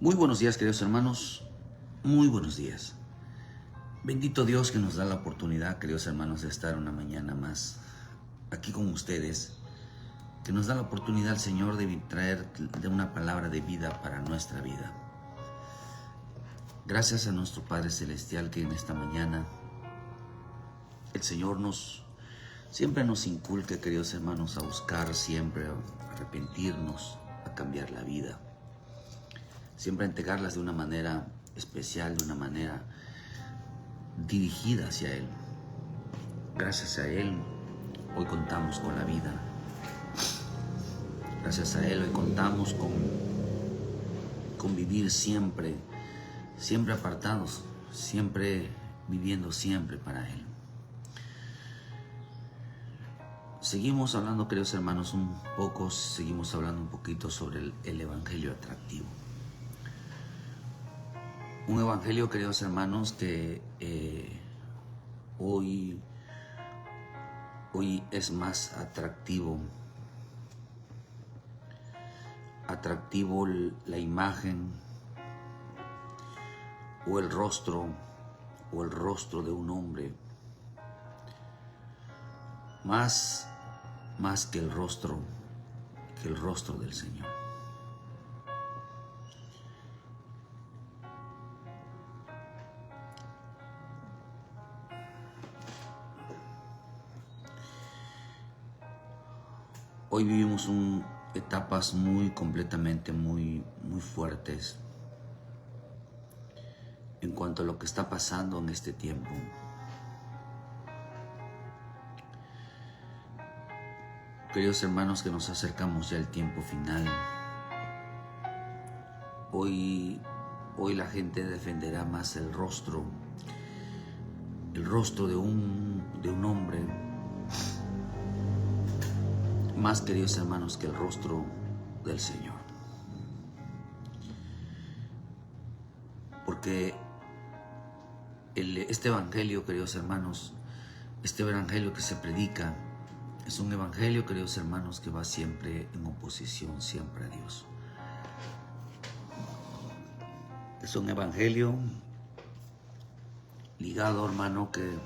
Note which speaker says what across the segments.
Speaker 1: Muy buenos días, queridos hermanos, muy buenos días. Bendito Dios que nos da la oportunidad, queridos hermanos, de estar una mañana más aquí con ustedes, que nos da la oportunidad el Señor de traer de una palabra de vida para nuestra vida. Gracias a nuestro Padre Celestial que en esta mañana el Señor siempre nos inculca, queridos hermanos, a buscar siempre, a arrepentirnos, a cambiar la vida. Siempre a entregarlas de una manera especial, de una manera dirigida hacia Él. Gracias a Él, hoy contamos con la vida. Gracias a Él, hoy contamos con vivir siempre apartados, siempre viviendo siempre para Él. Seguimos hablando, queridos hermanos, seguimos hablando un poquito sobre el Evangelio atractivo. Un evangelio, queridos hermanos, que hoy es más atractivo la imagen o el rostro de un hombre, más que el rostro del Señor. Hoy vivimos etapas muy fuertes en cuanto a lo que está pasando en este tiempo. Queridos hermanos, que nos acercamos ya al tiempo final. Hoy la gente defenderá más el rostro de un hombre, más, queridos hermanos, que el rostro del Señor. Porque este evangelio, queridos hermanos, este evangelio que se predica, es un evangelio, queridos hermanos, que va siempre en oposición, siempre a Dios. Es un evangelio ligado, hermano, que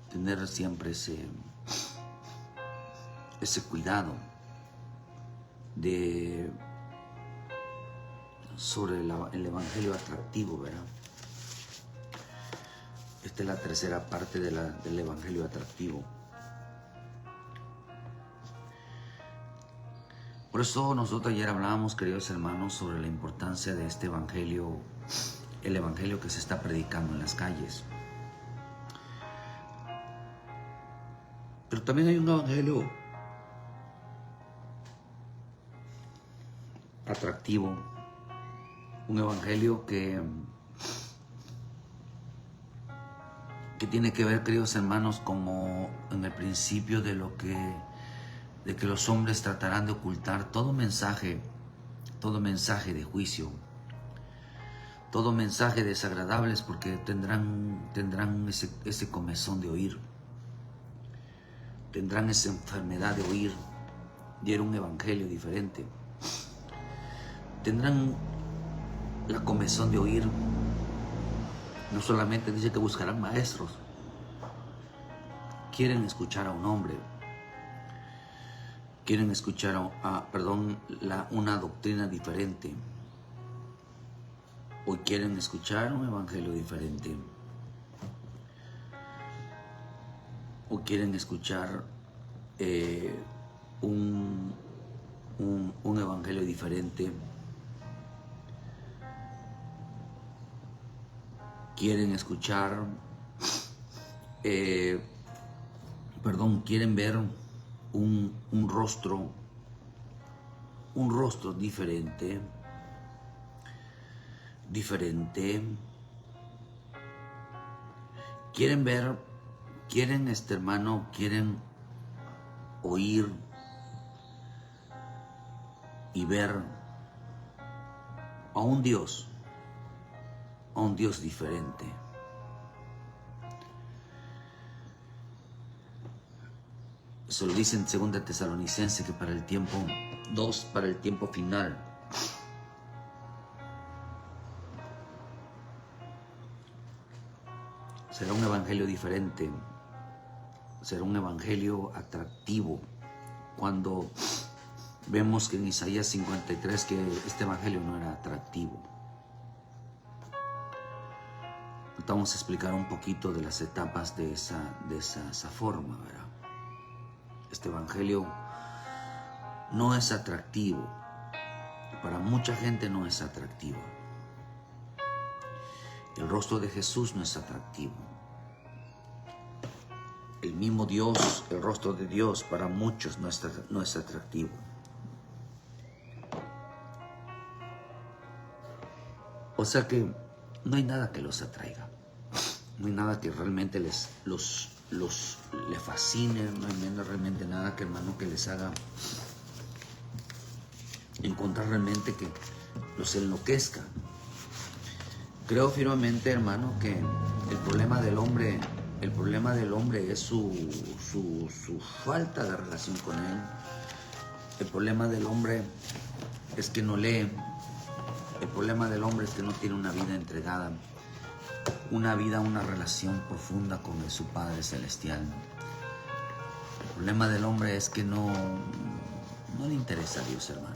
Speaker 1: tener siempre ese cuidado sobre el evangelio atractivo, ¿verdad? Esta es la tercera parte del evangelio atractivo. Por eso nosotros ayer hablábamos, queridos hermanos, sobre la importancia de este evangelio, el evangelio que se está predicando en las calles. Pero también hay un evangelio atractivo, un evangelio que tiene que ver, queridos hermanos, como en el principio de que los hombres tratarán de ocultar todo mensaje de juicio, todo mensaje desagradables, porque tendrán ese comezón de oír, tendrán esa enfermedad de oír, y era un evangelio diferente. Tendrán la comezón de oír. No solamente dice que buscarán maestros, quieren escuchar a un hombre, quieren escuchar una doctrina diferente, o quieren escuchar un evangelio diferente, o quieren escuchar un evangelio diferente. Quieren escuchar, quieren ver un rostro diferente. Quieren ver, quieren oír y ver a un Dios diferente. Eso lo dice en 2 Tesalonicenses, que para el tiempo final será un evangelio diferente, será un evangelio atractivo. Cuando vemos que en Isaías 53 que este evangelio no era atractivo. Vamos a explicar un poquito de las etapas de esa forma, ¿verdad? Este evangelio no es atractivo. Para mucha gente no es atractivo. El rostro de Jesús no es atractivo. El mismo Dios, el rostro de Dios, para muchos no es atractivo. O sea que no hay nada que los atraiga. No hay nada que realmente le fascine. No hay realmente nada que, hermano, que les haga encontrar realmente que los enloquezca. Creo firmemente, hermano, que el problema del hombre es su falta de relación con Él. El problema del hombre es que no lee. El problema del hombre es que no tiene una vida entregada, una relación profunda con su Padre Celestial. El problema del hombre es que no le interesa a Dios, hermano.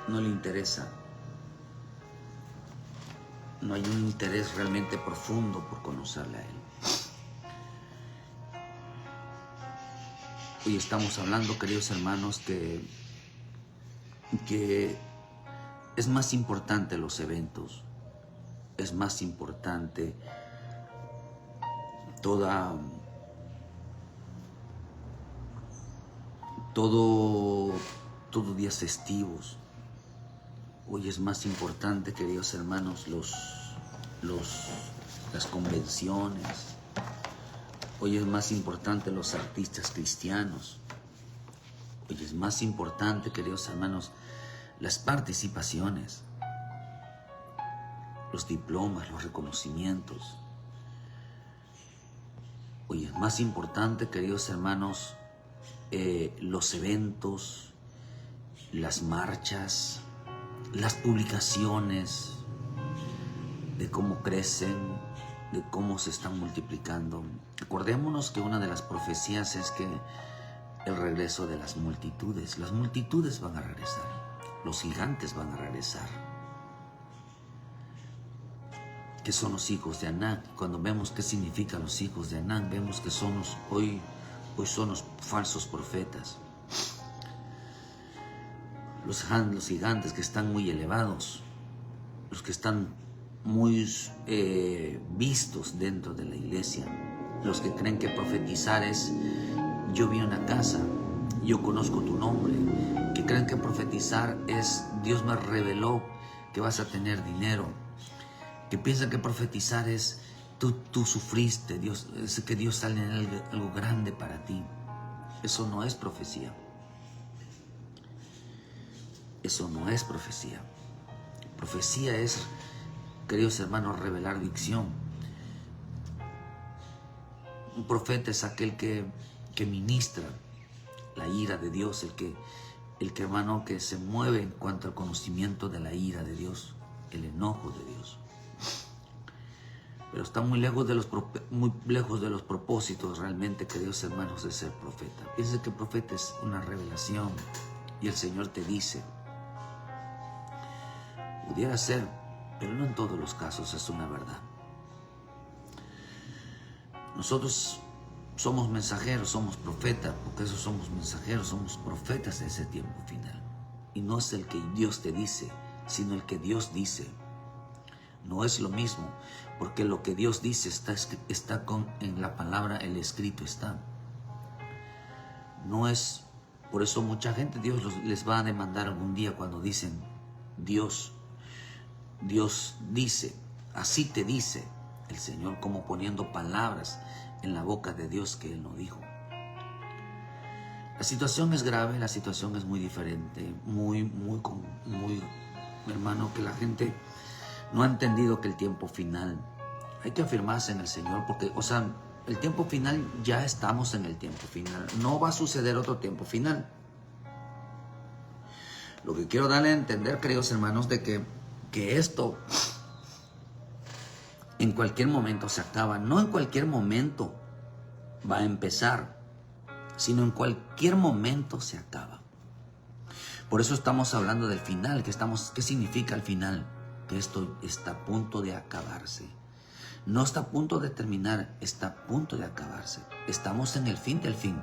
Speaker 1: No le interesa. No hay un interés realmente profundo por conocerle a Él. Hoy estamos hablando, queridos hermanos, que es más importante los eventos, es más importante todo días festivos. Hoy es más importante, queridos hermanos, las convenciones. Hoy es más importante los artistas cristianos. Hoy es más importante, queridos hermanos, las participaciones, los diplomas, los reconocimientos. Hoy es más importante, queridos hermanos, los eventos, las marchas, las publicaciones de cómo crecen, de cómo se están multiplicando. Recordémonos que una de las profecías es que el regreso de las multitudes van a regresar, los gigantes van a regresar. ¿Qué son los hijos de Anán? Cuando vemos qué significan los hijos de Anán, vemos que hoy son los falsos profetas. Los gigantes que están muy elevados, los que están muy vistos dentro de la iglesia, los que creen que profetizar es yo vi una casa, yo conozco tu nombre, que creen que profetizar es Dios me reveló que vas a tener dinero, que piensan que profetizar es tú sufriste, es que Dios sale en algo grande para ti. Eso no es profecía. Eso no es profecía. Profecía es, queridos hermanos, revelar dicción. Un profeta es aquel que ministra la ira de Dios, el que hermano, que se mueve en cuanto al conocimiento de la ira de Dios, el enojo de Dios. Pero está muy lejos de los propósitos realmente, queridos hermanos, de ser profeta. Piensa que profeta es una revelación y el Señor te dice. Pudiera ser, pero no en todos los casos es una verdad. Nosotros somos mensajeros, somos profetas, porque eso somos mensajeros, somos profetas de ese tiempo final. Y no es el que Dios te dice, sino el que Dios dice. No es lo mismo, porque lo que Dios dice está en la palabra, el escrito está. No es, por eso mucha gente, Dios les va a demandar algún día cuando dicen, Dios dice, así te dice el Señor, como poniendo palabras en la boca de Dios que Él no dijo. La situación es grave, la situación es muy diferente, muy, hermano, que la gente no ha entendido que el tiempo final, hay que afirmarse en el Señor, porque, el tiempo final, ya estamos en el tiempo final, no va a suceder otro tiempo final. Lo que quiero darle a entender, queridos hermanos, de que esto En cualquier momento se acaba. No en cualquier momento va a empezar, sino en cualquier momento se acaba. Por eso estamos hablando del final. ¿Qué significa el final? Que esto está a punto de acabarse. No está a punto de terminar, está a punto de acabarse. Estamos en el fin del fin.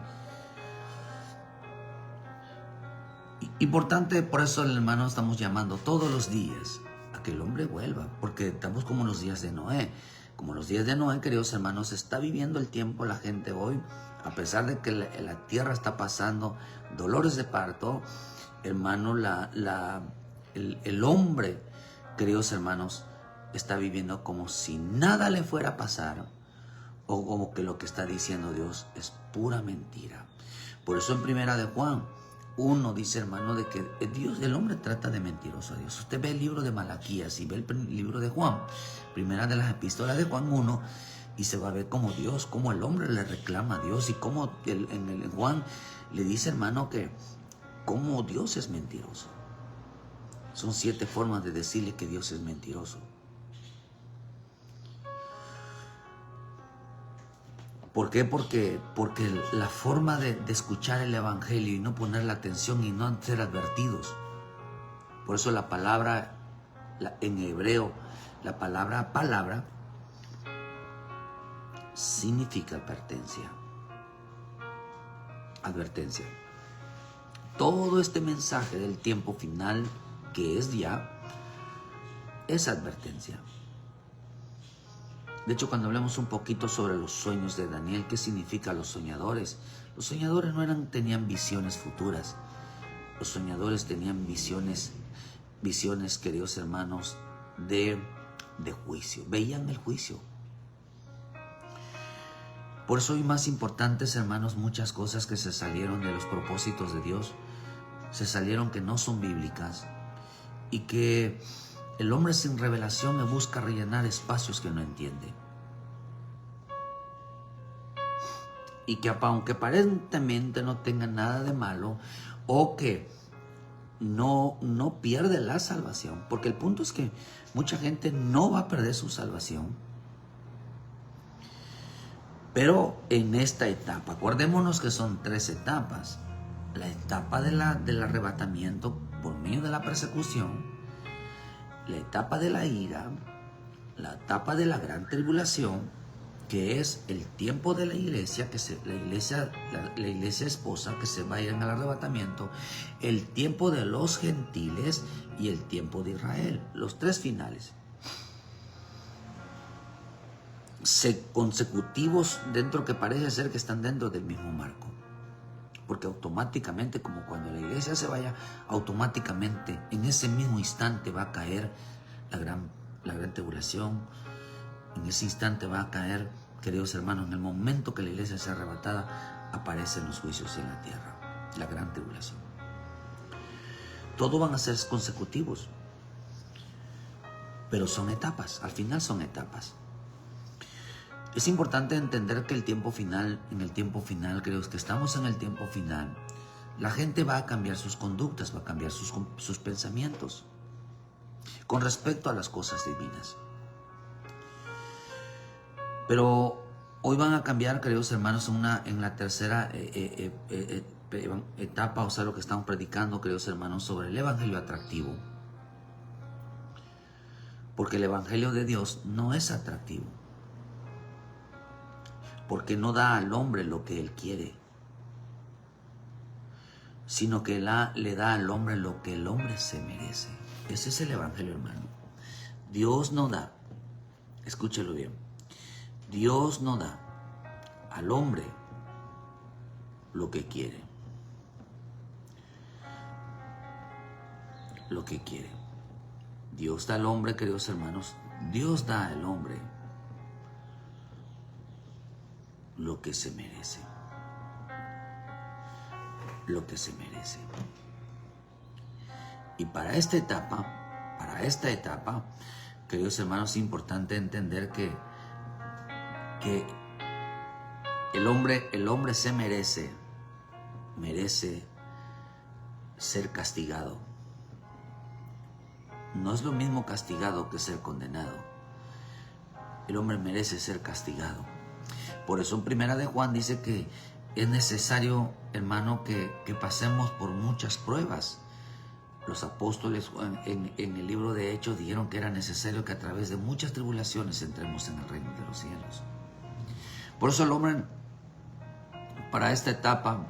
Speaker 1: Importante, por eso, hermano, estamos llamando todos los días a que el hombre vuelva, porque estamos como los días de Noé. Como los días de Noé, queridos hermanos, está viviendo el tiempo la gente hoy, a pesar de que la tierra está pasando dolores de parto, hermano, el hombre, queridos hermanos, está viviendo como si nada le fuera a pasar, o como que lo que está diciendo Dios es pura mentira. Por eso en Primera de Juan 1 dice, hermano, de que el hombre trata de mentiroso a Dios. Usted ve el libro de Malaquías y ve el libro de Juan, primera de las epístolas de Juan 1, y se va a ver como Dios, como el hombre le reclama a Dios, y como en Juan le dice, hermano, que como Dios es mentiroso. Son 7 formas de decirle que Dios es mentiroso. ¿Por qué? Porque la forma de escuchar el evangelio y no poner la atención y no ser advertidos. Por eso la palabra, en hebreo, la palabra significa advertencia. Advertencia. Todo este mensaje del tiempo final, que es ya, es advertencia. De hecho, cuando hablamos un poquito sobre los sueños de Daniel, ¿qué significa los soñadores? Los soñadores no tenían visiones futuras. Los soñadores tenían visiones, queridos hermanos, de juicio. Veían el juicio. Por eso hoy más importantes, hermanos, muchas cosas que se salieron de los propósitos de Dios, se salieron que no son bíblicas, y que el hombre sin revelación le busca rellenar espacios que no entiende. Y que aunque aparentemente no tenga nada de malo, o que no pierde la salvación, porque el punto es que mucha gente no va a perder su salvación. Pero en esta etapa, acordémonos que son 3 etapas. La etapa del arrebatamiento por medio de la persecución, la etapa de la ira, la etapa de la gran tribulación, que es el tiempo de la iglesia, la iglesia esposa, que se vayan al arrebatamiento, el tiempo de los gentiles y el tiempo de Israel, los 3 finales. Consecutivos, dentro que parece ser que están dentro del mismo marco. Porque automáticamente, como cuando la iglesia se vaya, automáticamente en ese mismo instante va a caer la gran tribulación. En ese instante va a caer, queridos hermanos, en el momento que la iglesia sea arrebatada, aparecen los juicios en la tierra, la gran tribulación. Todos van a ser consecutivos, pero son etapas, al final son etapas. Es importante entender que en el tiempo final, creo que estamos en el tiempo final, la gente va a cambiar sus conductas, va a cambiar sus pensamientos con respecto a las cosas divinas. Pero hoy van a cambiar, queridos hermanos, en la tercera etapa, o sea, lo que estamos predicando, queridos hermanos, sobre el evangelio atractivo. Porque el evangelio de Dios no es atractivo. Porque no da al hombre lo que él quiere, sino que le da al hombre lo que el hombre se merece. Ese es el evangelio, hermano. Dios no da, escúchelo bien, Dios no da al hombre lo que quiere. Lo que quiere. Dios da al hombre, queridos hermanos, Dios da al hombre lo que se merece. Lo que se merece. Y para esta etapa, queridos hermanos, es importante entender que el hombre se merece ser castigado. No es lo mismo castigado que ser condenado. el hombre merece ser castigado. Por eso en Primera de Juan dice que es necesario, hermano, que pasemos por muchas pruebas. Los apóstoles en el libro de Hechos dijeron que era necesario que a través de muchas tribulaciones entremos en el reino de los cielos. Por eso el hombre, para esta etapa,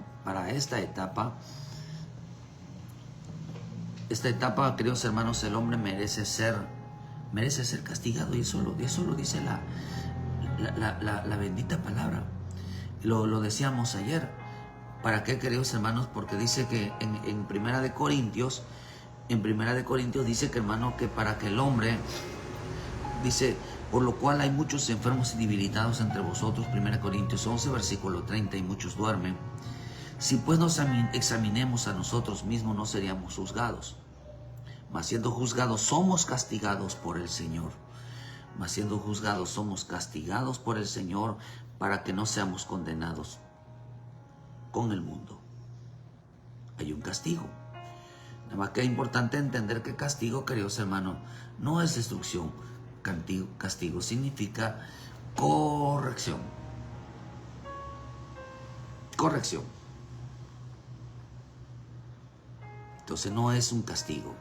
Speaker 1: queridos hermanos, el hombre merece ser castigado, y eso lo dice la bendita palabra. Lo decíamos ayer. ¿Para qué, queridos hermanos? Porque dice que en Primera de Corintios dice que, hermano, que para que el hombre, dice, por lo cual hay muchos enfermos y debilitados entre vosotros, 1 Corintios 11, versículo 30, y muchos duermen. Si pues nos examinemos a nosotros mismos, no seríamos juzgados. Mas siendo juzgados, somos castigados por el Señor. Para que no seamos condenados con el mundo. Hay un castigo. Nada más que es importante entender que castigo, queridos hermanos, no es destrucción. Castigo significa corrección. Entonces no es un castigo.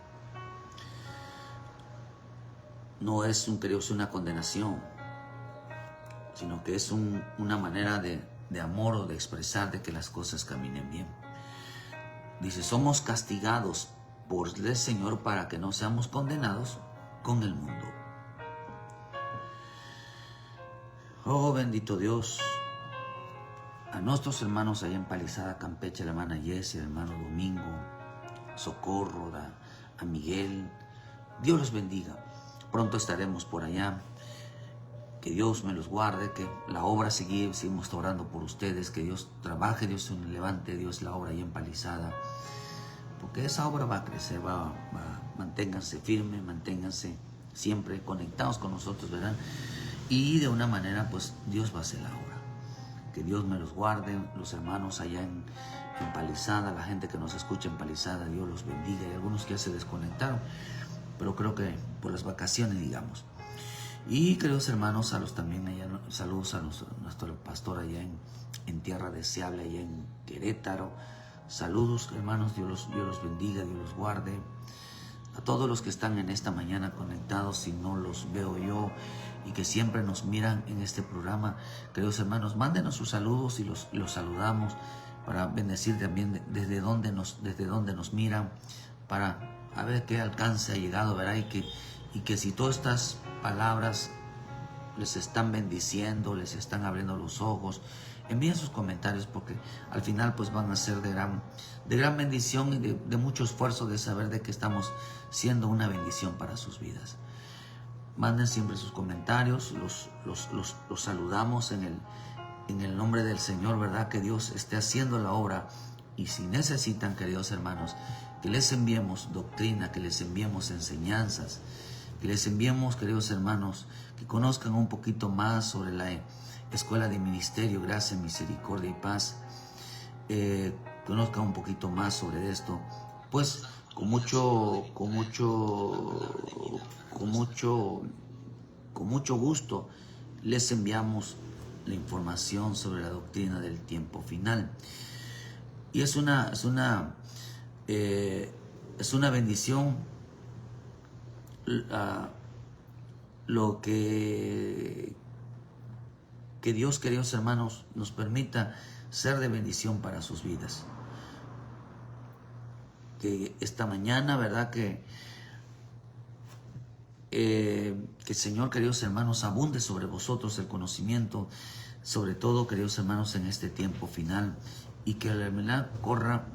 Speaker 1: No es una condenación, sino que es una manera de amor o de expresar de que las cosas caminen bien. Dice, somos castigados por el Señor para que no seamos condenados con el mundo. Oh, bendito Dios. A nuestros hermanos allá en Palizada, Campeche, la hermana Jessie, el hermano Domingo, Socorro, a Miguel, Dios los bendiga. Pronto estaremos por allá. Que Dios me los guarde, que la obra seguimos orando por ustedes, que Dios trabaje, Dios levante, Dios la obra ahí en Palizada, porque esa obra va a crecer, manténganse firmes, manténganse siempre conectados con nosotros, ¿verdad? Y de una manera, pues Dios va a hacer la obra. Que Dios me los guarde, los hermanos allá en Palizada, la gente que nos escucha en Palizada, Dios los bendiga. Hay algunos que ya se desconectaron, pero creo que por las vacaciones, digamos. Y queridos hermanos, saludos a nuestro pastor allá en Tierra Deseable, allá en Querétaro. Saludos, hermanos, Dios los bendiga, Dios los guarde. A todos los que están en esta mañana conectados, si no los veo yo, y que siempre nos miran en este programa, queridos hermanos, mándenos sus saludos y los saludamos para bendecir también desde donde nos miran, para a ver qué alcance ha llegado, ¿verdad? Y que si todas estas palabras les están bendiciendo, les están abriendo los ojos, envíen sus comentarios, porque al final pues van a ser de gran bendición y de mucho esfuerzo, de saber de que estamos siendo una bendición para sus vidas. Manden siempre sus comentarios, los saludamos en el nombre del Señor, ¿verdad? Que Dios esté haciendo la obra. Y si necesitan, queridos hermanos, que les enviemos doctrina, que les enviemos enseñanzas, que les enviemos, queridos hermanos, que conozcan un poquito más sobre la Escuela de Ministerio, Gracia, Misericordia y Paz, conozcan un poquito más sobre esto, pues con mucho gusto les enviamos la información sobre la doctrina del tiempo final. Y es una bendición lo que Dios, queridos hermanos, nos permita ser de bendición para sus vidas. Que esta mañana, ¿verdad? Que el Señor, queridos hermanos, abunde sobre vosotros el conocimiento, sobre todo, queridos hermanos, en este tiempo final, y que la verdad corra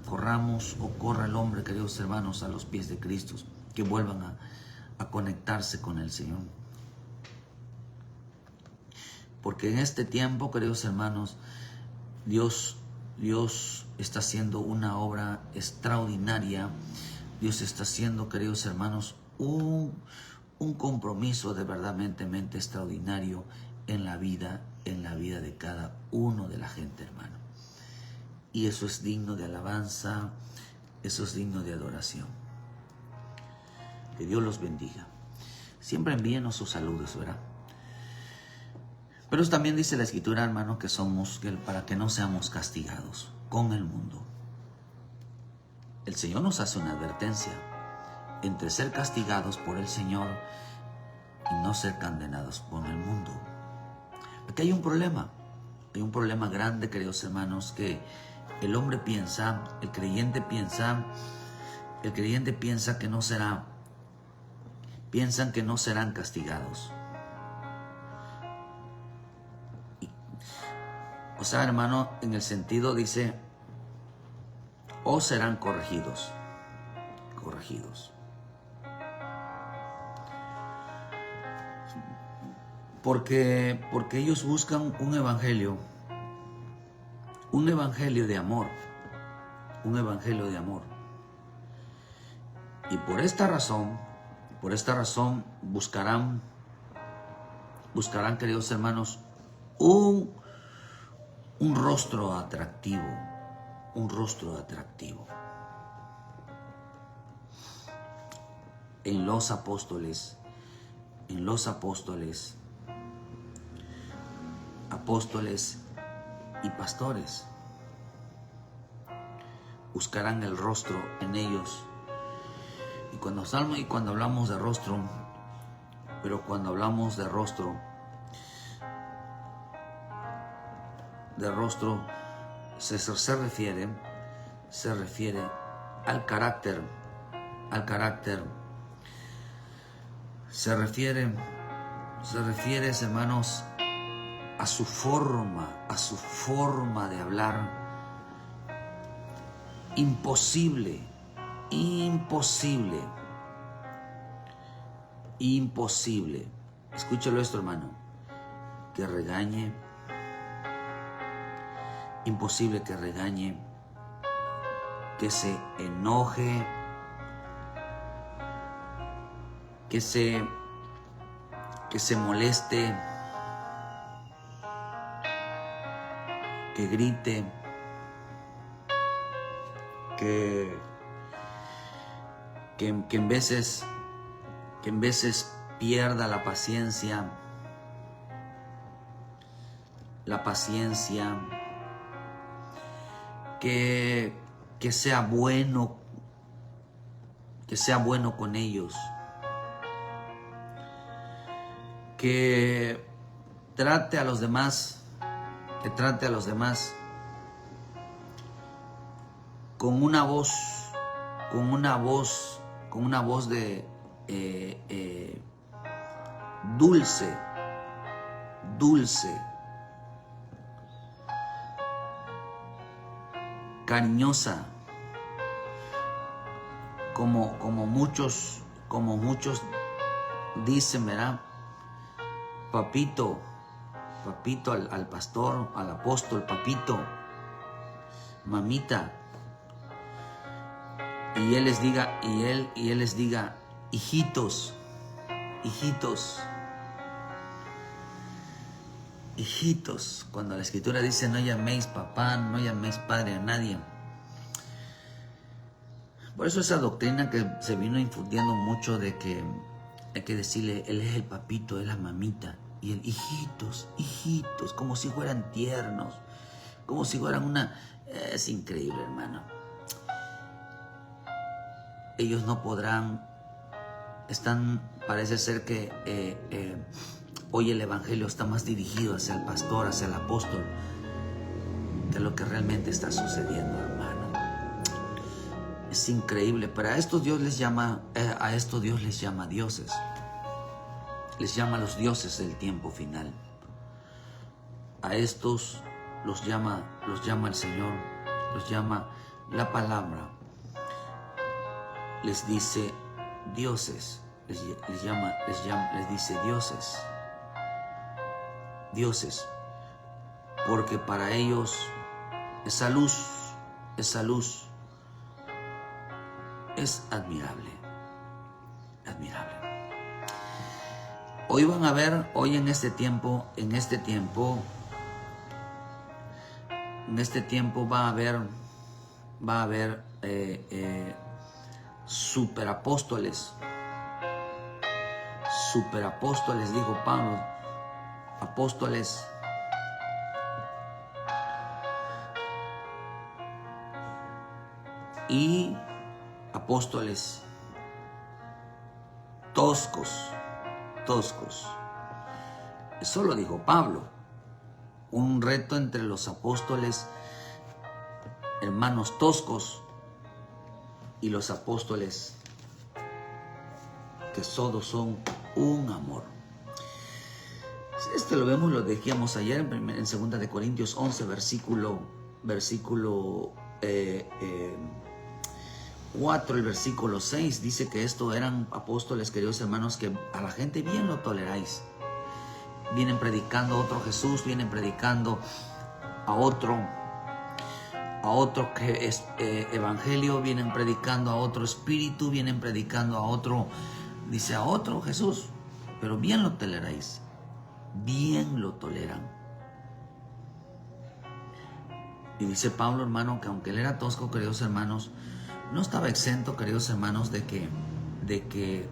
Speaker 1: el hombre, queridos hermanos, a los pies de Cristo, que vuelvan a conectarse con el Señor. Porque en este tiempo, queridos hermanos, Dios está haciendo una obra extraordinaria. Dios está haciendo, queridos hermanos, un compromiso de verdaderamente extraordinario en la vida de cada uno de la gente, hermano. Y eso es digno de alabanza, eso es digno de adoración. Que Dios los bendiga. Siempre envíenos sus saludos, ¿verdad? Pero también dice la Escritura, hermano, para que no seamos castigados con el mundo. El Señor nos hace una advertencia entre ser castigados por el Señor y no ser condenados por el mundo. Porque hay un problema grande, queridos hermanos, que el hombre piensa, el creyente piensa que no será, piensan que no serán castigados. O sea, hermano, en el sentido dice, o serán corregidos. Porque ellos buscan un evangelio de amor, Y por esta razón buscarán, queridos hermanos, un rostro atractivo, en los apóstoles, y pastores. Buscarán el rostro en ellos. Y cuando hablamos de rostro, se refiere al carácter, se refiere, hermanos, a su forma de hablar. Imposible. Escúchalo esto, hermano. Que regañe. Imposible que regañe. Que se enoje. Que se moleste. Que grite. Que en veces pierda la paciencia, que sea bueno, con ellos, que trate a los demás, con una voz de dulce, cariñosa, como muchos dicen, ¿verdad? Papito al pastor, al apóstol, papito, mamita. Y él les diga, hijitos, cuando la Escritura dice no llaméis papá, no llaméis padre a nadie. Por eso esa doctrina que se vino infundiendo mucho de que hay que decirle, él es el papito, es la mamita, y el hijitos, como si fueran tiernos, como si fueran es increíble, hermano. Ellos no podrán, parece ser que hoy el evangelio está más dirigido hacia el pastor, hacia el apóstol, que lo que realmente está sucediendo, hermano. Es increíble, pero a estos Dios les llama dioses. Les llama los dioses del tiempo final. A estos los llama el Señor, los llama la palabra. Les dice dioses, les dice dioses, porque para ellos esa luz es admirable. Hoy van a ver, en este tiempo va a haber superapóstoles, dijo Pablo. apóstoles y apóstoles toscos. Eso lo dijo Pablo. Un reto entre los apóstoles, hermanos toscos, y los apóstoles que todos son un amor. Lo vemos, lo decíamos ayer en 2 de Corintios 11, versículo 4, el versículo 6, dice que estos eran apóstoles, queridos hermanos, que a la gente bien lo toleráis. Vienen predicando a otro Jesús, vienen predicando a otro que es evangelio, vienen predicando a otro espíritu, vienen predicando a otro, dice, a otro Jesús, pero bien lo toleráis, bien lo toleran. Y dice Pablo, hermano, que aunque él era tosco, queridos hermanos, no estaba exento, queridos hermanos, de que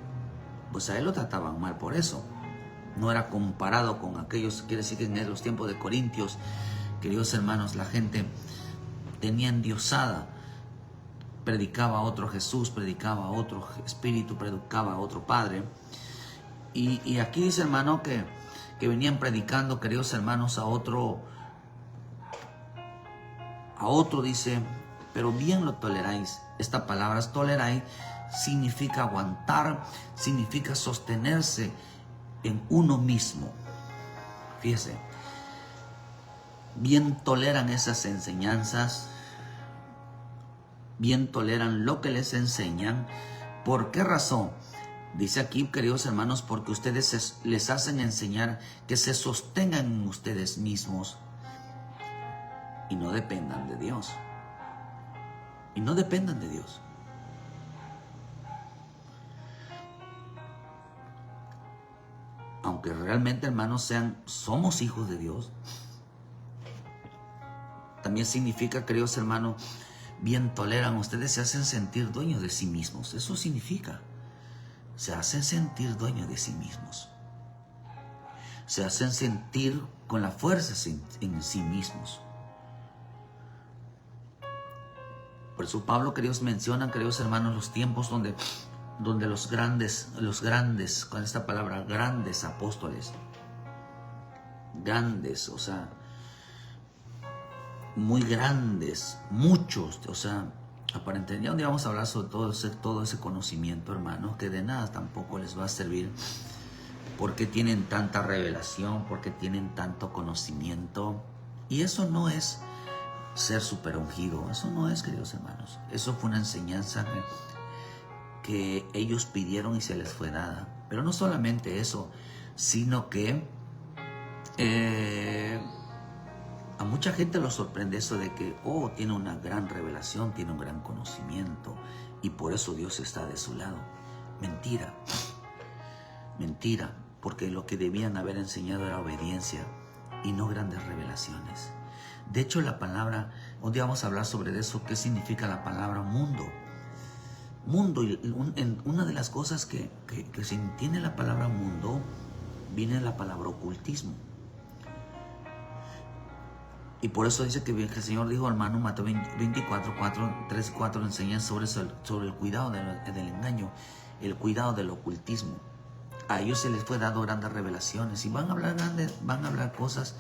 Speaker 1: pues a él lo trataban mal por eso. No era comparado con aquellos, quiere decir que en los tiempos de Corintios, queridos hermanos, la gente tenía endiosada, predicaba a otro Jesús, predicaba a otro Espíritu, predicaba a otro Padre. Y aquí dice, hermano, que venían predicando, queridos hermanos, a otro dice, pero bien lo toleráis. Esta palabra toleráis significa aguantar, significa sostenerse en uno mismo. Fíjese, bien toleran esas enseñanzas, bien toleran lo que les enseñan. ¿Por qué razón? Dice aquí, queridos hermanos, porque ustedes les hacen enseñar que se sostengan en ustedes mismos y no dependan de Dios. Y no dependan de Dios. Aunque realmente, hermanos, somos hijos de Dios, también significa, queridos hermanos, bien toleran, ustedes se hacen sentir dueños de sí mismos. Eso significa, se hacen sentir dueños de sí mismos. Se hacen sentir con la fuerza en sí mismos. Por eso Pablo, queridos, menciona, queridos hermanos, los tiempos donde los grandes, con esta palabra, grandes apóstoles, grandes, o sea, muy grandes, muchos, o sea, aparentemente, ya un día vamos a hablar sobre todo ese conocimiento, hermanos, que de nada tampoco les va a servir, porque tienen tanta revelación, porque tienen tanto conocimiento, y eso no es ser super ungido, eso no es, queridos hermanos, eso fue una enseñanza que ellos pidieron y se les fue dada. Pero no solamente eso, sino que a mucha gente lo sorprende eso de que, tiene una gran revelación, tiene un gran conocimiento y por eso Dios está de su lado. Mentira, porque lo que debían haber enseñado era obediencia y no grandes revelaciones. De hecho, la palabra, un día vamos a hablar sobre eso, qué significa la palabra mundo, y una de las cosas que se entiende la palabra mundo, viene la palabra ocultismo. Y por eso dice que el Señor dijo, hermano, Mateo 24, 3, 4, enseña sobre el cuidado del engaño, el cuidado del ocultismo. A ellos se les fue dado grandes revelaciones y van a hablar cosas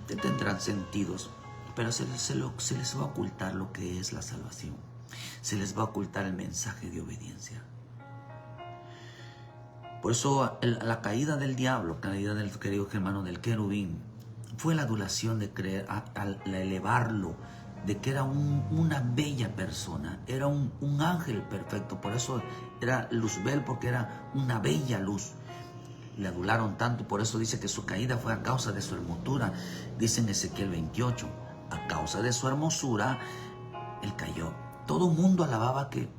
Speaker 1: que tendrán sentidos, pero se les va a ocultar lo que es la salvación. Se les va a ocultar el mensaje de obediencia. Por eso la caída del diablo, caída del querido hermano del querubín, fue la adulación de creer, al elevarlo, de que era una bella persona, era un ángel perfecto. Por eso era Luzbel, porque era una bella luz. Le adularon tanto, por eso dice que su caída fue a causa de su hermosura. Dice en Ezequiel 28, a causa de su hermosura, él cayó. Todo el mundo alababa que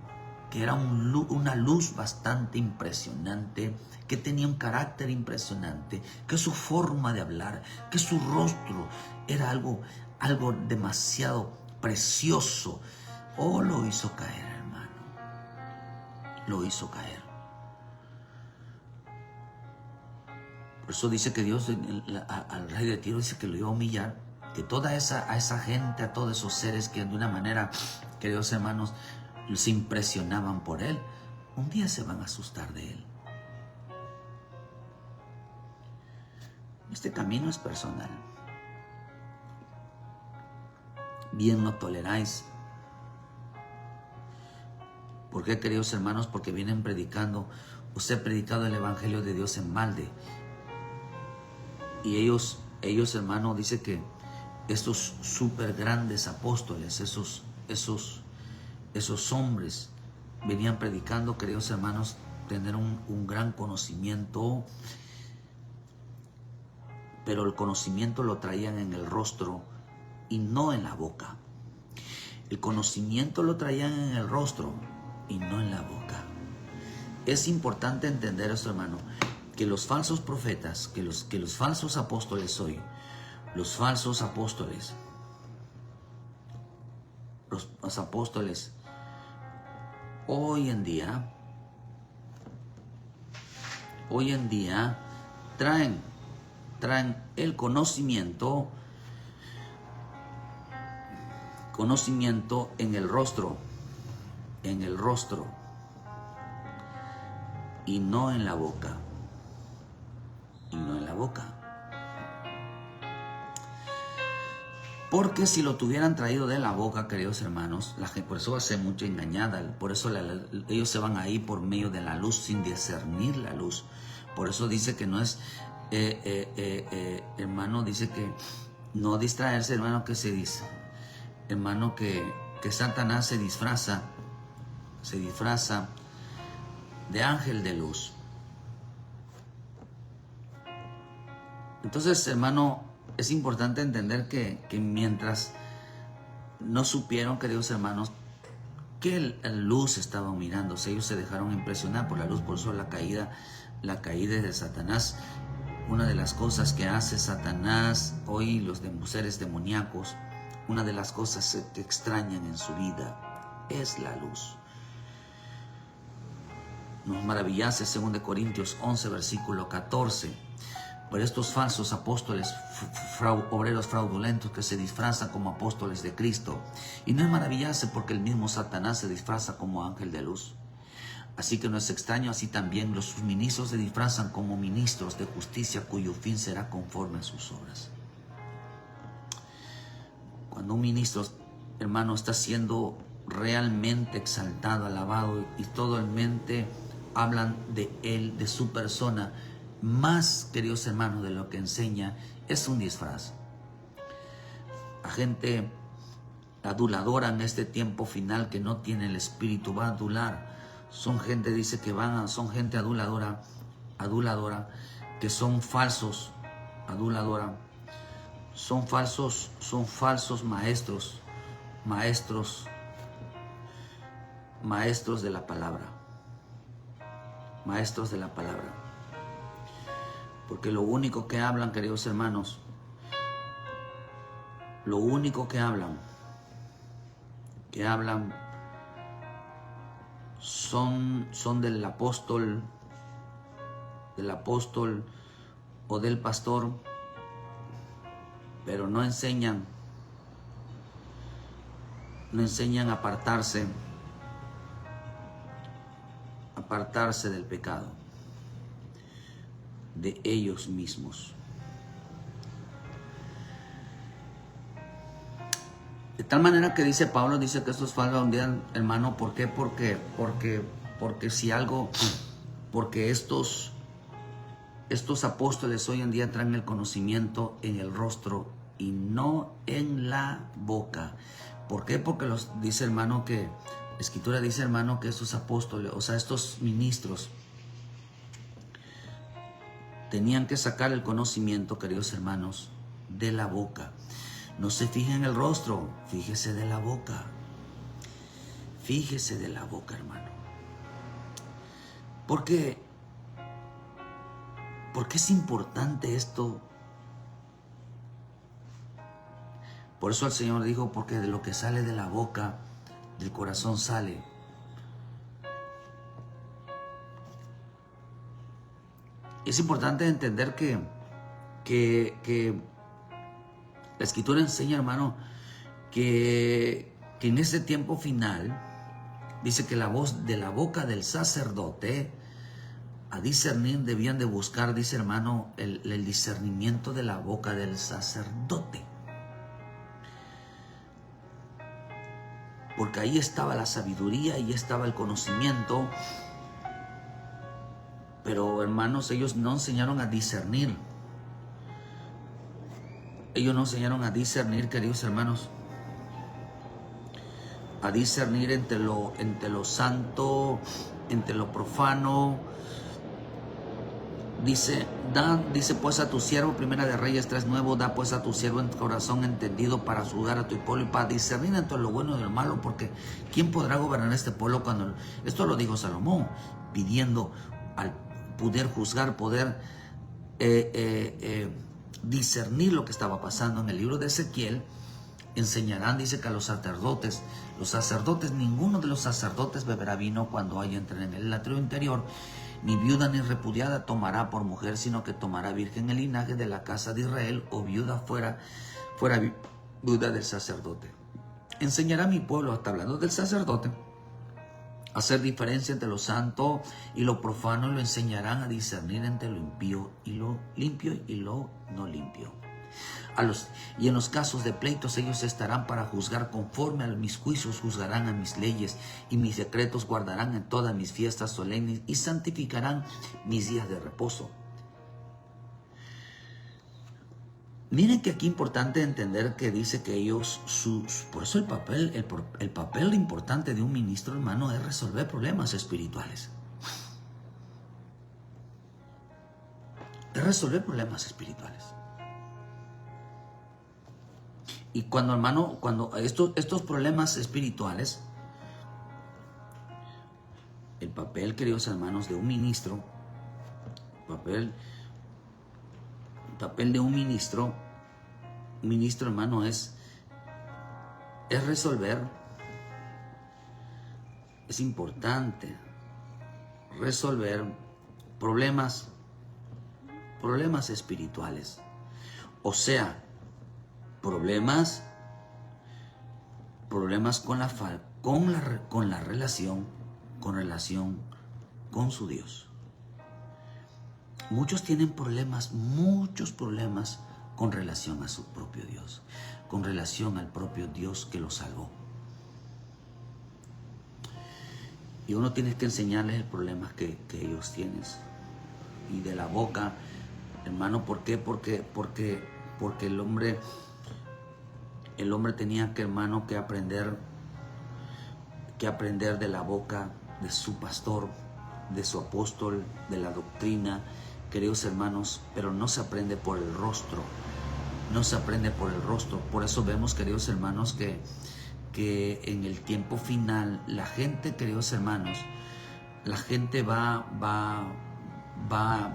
Speaker 1: era una luz bastante impresionante, que tenía un carácter impresionante, que su forma de hablar, que su rostro era algo demasiado precioso. Lo hizo caer, hermano. Lo hizo caer. Por eso dice que Dios al rey de Tiro dice que lo iba a humillar, que a esa gente, a todos esos seres que de una manera, queridos hermanos, se impresionaban por él, un día se van a asustar de él. Este camino es personal. Bien no toleráis. ¿Por qué, queridos hermanos? Porque vienen predicando. Usted ha predicado el evangelio de Dios en balde. Y ellos hermano, dice que estos súper grandes apóstoles, esos hombres, venían predicando, queridos hermanos, tener un gran conocimiento, pero el conocimiento lo traían en el rostro y no en la boca. El conocimiento lo traían en el rostro y no en la boca. Es importante entender esto, hermano, que los falsos profetas, que los falsos apóstoles hoy, los falsos apóstoles, los apóstoles hoy en día traen el conocimiento en el rostro y no en la boca. Porque si lo tuvieran traído de la boca, queridos hermanos, la gente por eso va a ser mucho engañada. Por eso ellos se van ahí por medio de la luz sin discernir la luz. Por eso dice que no es, hermano, dice que no distraerse, hermano, que se dice, hermano, que Satanás se disfraza de ángel de luz. Entonces, hermano, es importante entender que mientras no supieron, queridos hermanos, que la luz estaba mirándose, ellos se dejaron impresionar por la luz. Por eso la caída de Satanás. Una de las cosas que hace Satanás hoy, los seres demoníacos, una de las cosas que extrañan en su vida es la luz. Nos maravillase, 2 Corintios 11, versículo 14. Por estos falsos apóstoles, obreros fraudulentos que se disfrazan como apóstoles de Cristo. Y no es maravillarse porque el mismo Satanás se disfraza como ángel de luz. Así que no es extraño, así también los ministros se disfrazan como ministros de justicia, cuyo fin será conforme a sus obras. Cuando un ministro, hermano, está siendo realmente exaltado, alabado, y todo el mente hablan de él, de su persona, más, queridos hermanos, de lo que enseña, es un disfraz. La gente aduladora en este tiempo final que no tiene el espíritu va a adular. Son gente, dice que son gente aduladora, que son falsos, son falsos maestros de la palabra. Maestros de la palabra. Porque lo único que hablan, queridos hermanos, lo único que hablan son del apóstol o del pastor, pero no enseñan a apartarse del pecado, de ellos mismos. De tal manera que dice Pablo, dice que esto es falso un día, hermano. ¿Por qué? Porque estos apóstoles hoy en día traen el conocimiento en el rostro y no en la boca. ¿Por qué? Porque dice, hermano, que la Escritura dice, hermano, que estos apóstoles, o sea, estos ministros, tenían que sacar el conocimiento, queridos hermanos, de la boca. No se fije en el rostro, fíjese de la boca. Fíjese de la boca, hermano. ¿Por qué es importante esto? Por eso el Señor dijo, porque de lo que sale de la boca, del corazón sale. Es importante entender que la Escritura enseña, hermano, que en ese tiempo final, dice que la voz de la boca del sacerdote a discernir debían de buscar, dice hermano, el discernimiento de la boca del sacerdote. Porque ahí estaba la sabiduría, ahí estaba el conocimiento. Pero hermanos, ellos no enseñaron a discernir. Ellos no enseñaron a discernir, queridos hermanos. A discernir entre lo santo, entre lo profano. Dice pues a tu siervo, Primera de Reyes 3:9, da pues a tu siervo en tu corazón entendido para juzgar a tu pueblo y para discernir entre lo bueno y lo malo, porque ¿quién podrá gobernar este pueblo cuando... Esto lo dijo Salomón, pidiendo al poder juzgar, poder discernir lo que estaba pasando. En el libro de Ezequiel enseñarán, dice que a los sacerdotes, ninguno de los sacerdotes beberá vino cuando entren en el atrio interior, ni viuda ni repudiada tomará por mujer, sino que tomará virgen el linaje de la casa de Israel, o viuda fuera viuda del sacerdote. Enseñará a mi pueblo, está hablando del sacerdote, a hacer diferencia entre lo santo y lo profano, y lo enseñarán a discernir entre lo impío y lo limpio y lo no limpio. Y en los casos de pleitos ellos estarán para juzgar conforme a mis juicios, juzgarán a mis leyes, y mis decretos guardarán en todas mis fiestas solemnes y santificarán mis días de reposo. Miren que aquí es importante entender que dice que ellos, por eso el papel importante de un ministro, hermano, es resolver problemas espirituales. Es resolver problemas espirituales. Y cuando, hermano, cuando estos problemas espirituales, el papel, queridos hermanos, de un ministro, papel de un ministro, hermano, es resolver, es importante resolver problemas espirituales. O sea, problemas con la relación con su Dios. Muchos tienen muchos problemas con relación a su propio Dios, con relación al propio Dios que los salvó. Y uno tiene que enseñarles el problema que ellos tienen. Y de la boca, hermano, ¿por qué? Porque el hombre tenía que, hermano, que aprender de la boca de su pastor, de su apóstol, de la doctrina, queridos hermanos, pero no se aprende por el rostro. No se aprende por el rostro. Por eso vemos, queridos hermanos, que en el tiempo final, la gente, queridos hermanos, la gente va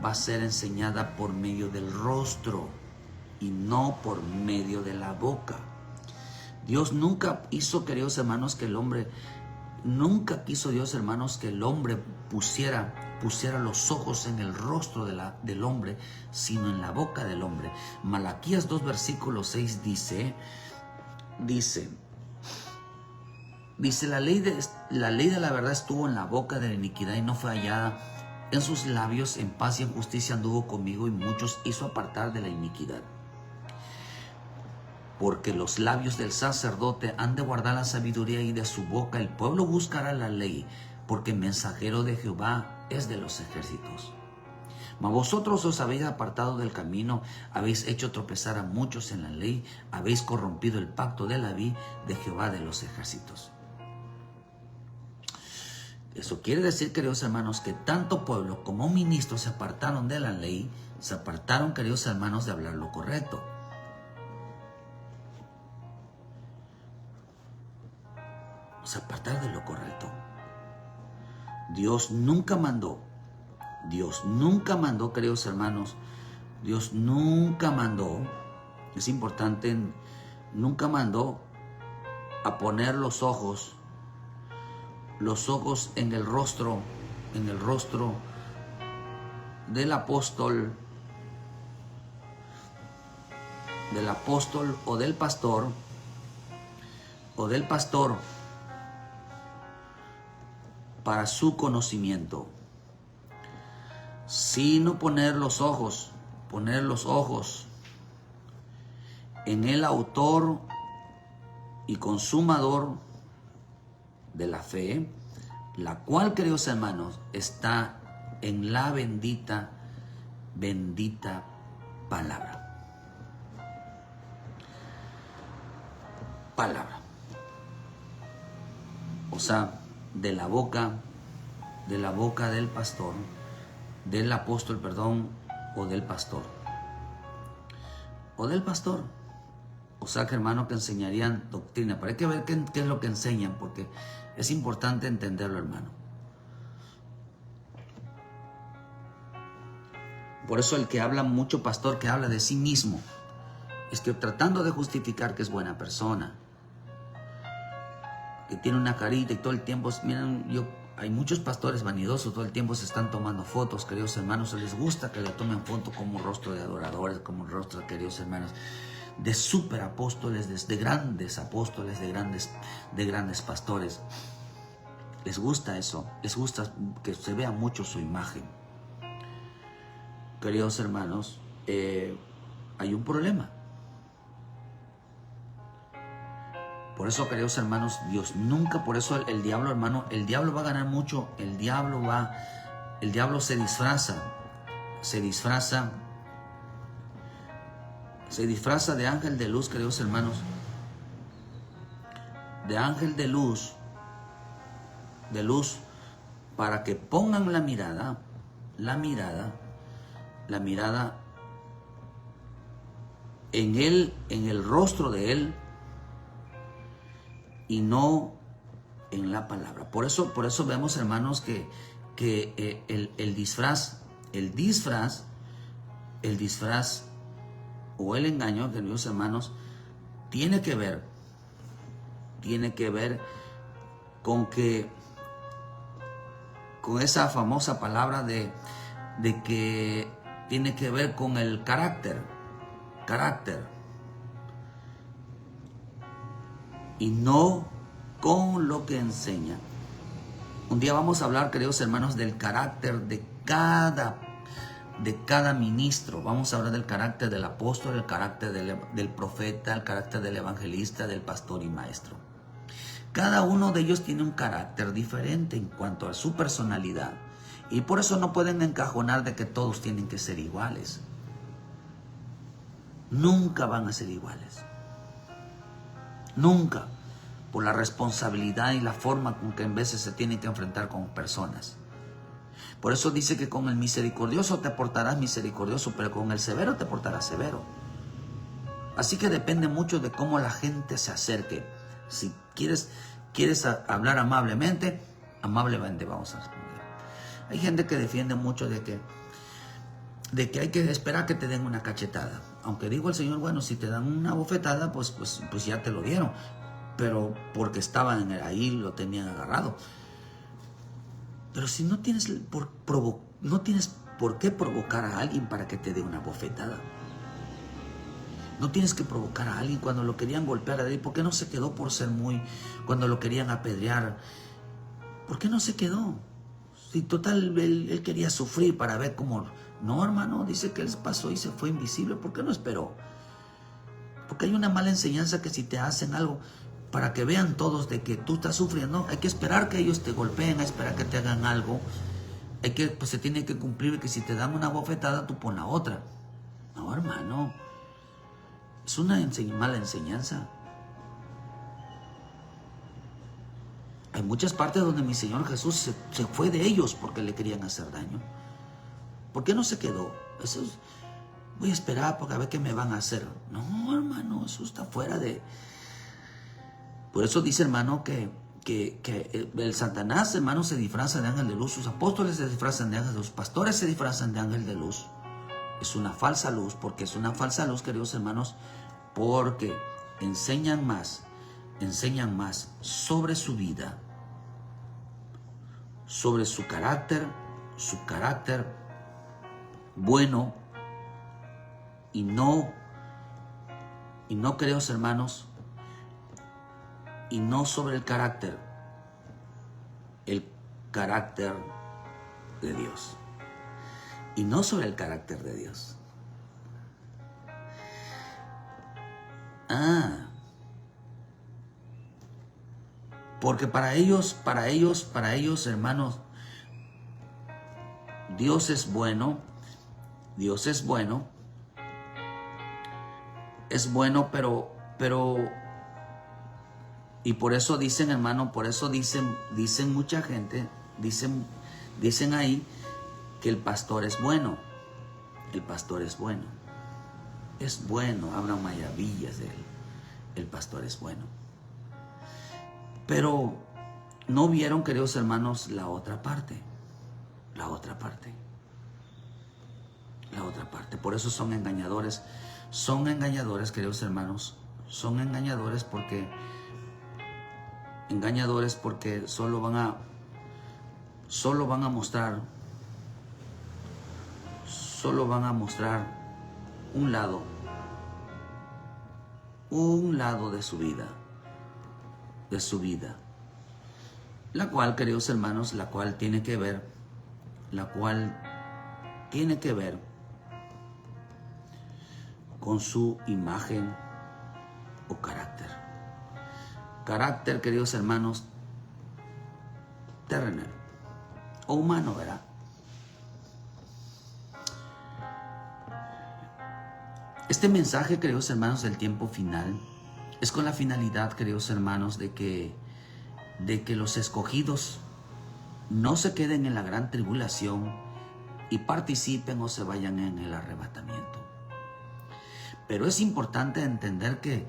Speaker 1: a ser enseñada por medio del rostro y no por medio de la boca. Dios nunca hizo, queridos hermanos, nunca quiso Dios, hermanos, que el hombre pusiera los ojos en el rostro del hombre, sino en la boca del hombre. Malaquías 2, versículo 6 dice, la ley de la verdad estuvo en la boca de la iniquidad y no fue hallada. En sus labios, en paz y en justicia anduvo conmigo, y muchos hizo apartar de la iniquidad. Porque los labios del sacerdote han de guardar la sabiduría, y de su boca el pueblo buscará la ley, porque mensajero de Jehová es de los ejércitos. Mas vosotros os habéis apartado del camino, habéis hecho tropezar a muchos en la ley, habéis corrompido el pacto de la vid de Jehová de los ejércitos. Eso quiere decir, queridos hermanos, que tanto pueblo como ministros se apartaron de la ley, se apartaron, queridos hermanos, de hablar lo correcto. Se apartaron de lo correcto. Dios nunca mandó, queridos hermanos, Dios nunca mandó, es importante, nunca mandó a poner los ojos en el rostro del apóstol o del pastor para su conocimiento, sino poner los ojos en el autor y consumador de la fe, la cual, queridos hermanos, está en la bendita palabra. O sea, de la boca del pastor, del apóstol, o del pastor. O sea, que hermano, que enseñarían doctrina. Pero hay que ver qué es lo que enseñan, porque es importante entenderlo, hermano. Por eso el que habla mucho, pastor, que habla de sí mismo, es que tratando de justificar que es buena persona, que tiene una carita y todo el tiempo, miren, hay muchos pastores vanidosos, todo el tiempo se están tomando fotos, queridos hermanos, les gusta que le tomen foto como un rostro de adoradores, como un rostro, queridos hermanos, de super apóstoles, de grandes apóstoles, de grandes pastores. Les gusta eso, les gusta que se vea mucho su imagen. Queridos hermanos, hay un problema. Por eso, queridos hermanos, Dios nunca, por eso el diablo, hermano, el diablo va a ganar mucho, el diablo se disfraza de ángel de luz, queridos hermanos, de ángel de luz, para que pongan la mirada en él, en el rostro de él, y no en la palabra. Por eso vemos, hermanos, que el disfraz o el engaño, queridos hermanos, tiene que ver con esa famosa palabra de que tiene que ver con el carácter, y no con lo que enseña. Un día vamos a hablar, queridos hermanos, del carácter de cada ministro. Vamos a hablar del carácter del apóstol, el carácter del profeta, el carácter del evangelista, del pastor y maestro. Cada uno de ellos tiene un carácter diferente en cuanto a su personalidad, y por eso no pueden encajonar de que todos tienen que ser iguales. Nunca van a ser iguales. Nunca, por la responsabilidad y la forma con que en veces se tienen que enfrentar con personas. Por eso dice que con el misericordioso te portarás misericordioso, pero con el severo te portarás severo. Así que depende mucho de cómo la gente se acerque. Si quieres hablar amablemente vamos a responder. Hay gente que defiende mucho de que hay que esperar que te den una cachetada. Aunque digo el Señor, bueno, si te dan una bofetada, pues ya te lo dieron. Pero porque estaban ahí, lo tenían agarrado. Pero si no tienes por qué provocar a alguien para que te dé una bofetada. No tienes que provocar a alguien. Cuando lo querían golpear a él, ¿por qué no se quedó por ser cuando lo querían apedrear? ¿Por qué no se quedó? Si total, él quería sufrir para ver cómo... No, hermano, dice que él pasó y se fue invisible. ¿Por qué no esperó? Porque hay una mala enseñanza que si te hacen algo, para que vean todos de que tú estás sufriendo, hay que esperar que ellos te golpeen, hay que esperar que te hagan algo. Se tiene que cumplir que si te dan una bofetada, tú pon la otra. No, hermano. Es una mala enseñanza. Hay muchas partes donde mi Señor Jesús se fue de ellos porque le querían hacer daño. ¿Por qué no se quedó? Voy a esperar porque a ver qué me van a hacer. No, hermano, eso está fuera de... Por eso dice, hermano, que el Satanás, hermano, se disfraza de ángel de luz. Sus apóstoles se disfrazan de ángel de luz. Los pastores se disfrazan de ángel de luz. Es una falsa luz. ¿Por qué es una falsa luz, queridos hermanos? Porque enseñan más sobre su vida, sobre su carácter bueno y no, queridos hermanos, y no sobre el carácter de Dios. Y no sobre el carácter de Dios. Porque para ellos, hermanos, Dios es bueno, pero, y por eso dicen, hermano, por eso dicen mucha gente, dicen ahí que el pastor es bueno, es bueno, hablan maravillas de él, el pastor es bueno. Pero no vieron, queridos hermanos, la otra parte. Por eso son engañadores, queridos hermanos, son engañadores porque solo van a mostrar un lado de su vida, la cual, queridos hermanos, tiene que ver con su imagen o carácter. Carácter, queridos hermanos, terrenal o humano, ¿verdad? Este mensaje, queridos hermanos, del tiempo final es con la finalidad, queridos hermanos, de que los escogidos no se queden en la gran tribulación y participen o se vayan en el arrebatamiento. Pero es importante entender que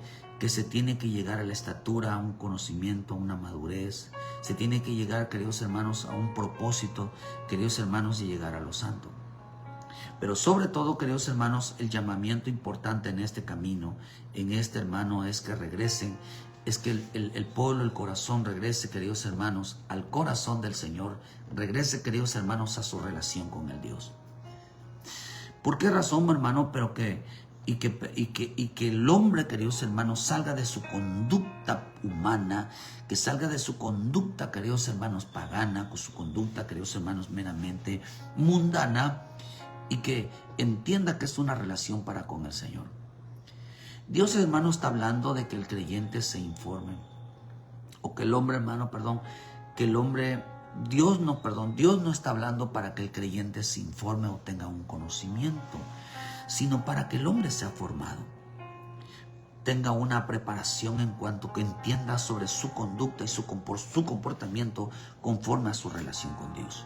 Speaker 1: se tiene que llegar a la estatura, a un conocimiento, a una madurez. Se tiene que llegar, queridos hermanos, a un propósito, queridos hermanos, de llegar a lo santo. Pero sobre todo, queridos hermanos, el llamamiento importante en este camino, hermano, es que regresen, es que el pueblo, el corazón regrese, queridos hermanos, al corazón del Señor, regrese, queridos hermanos, a su relación con el Dios. ¿Por qué razón, hermano? Pero que el hombre, queridos hermanos, salga de su conducta humana, que salga de su conducta, queridos hermanos, pagana, con su conducta, queridos hermanos, meramente mundana, y que entienda que es una relación para con el Señor. Dios, hermano, está hablando de que el creyente se informe, o que el hombre, hermano, Dios no está hablando para que el creyente se informe o tenga un conocimiento, sino para que el hombre sea formado, tenga una preparación en cuanto que entienda sobre su conducta y su comportamiento conforme a su relación con Dios.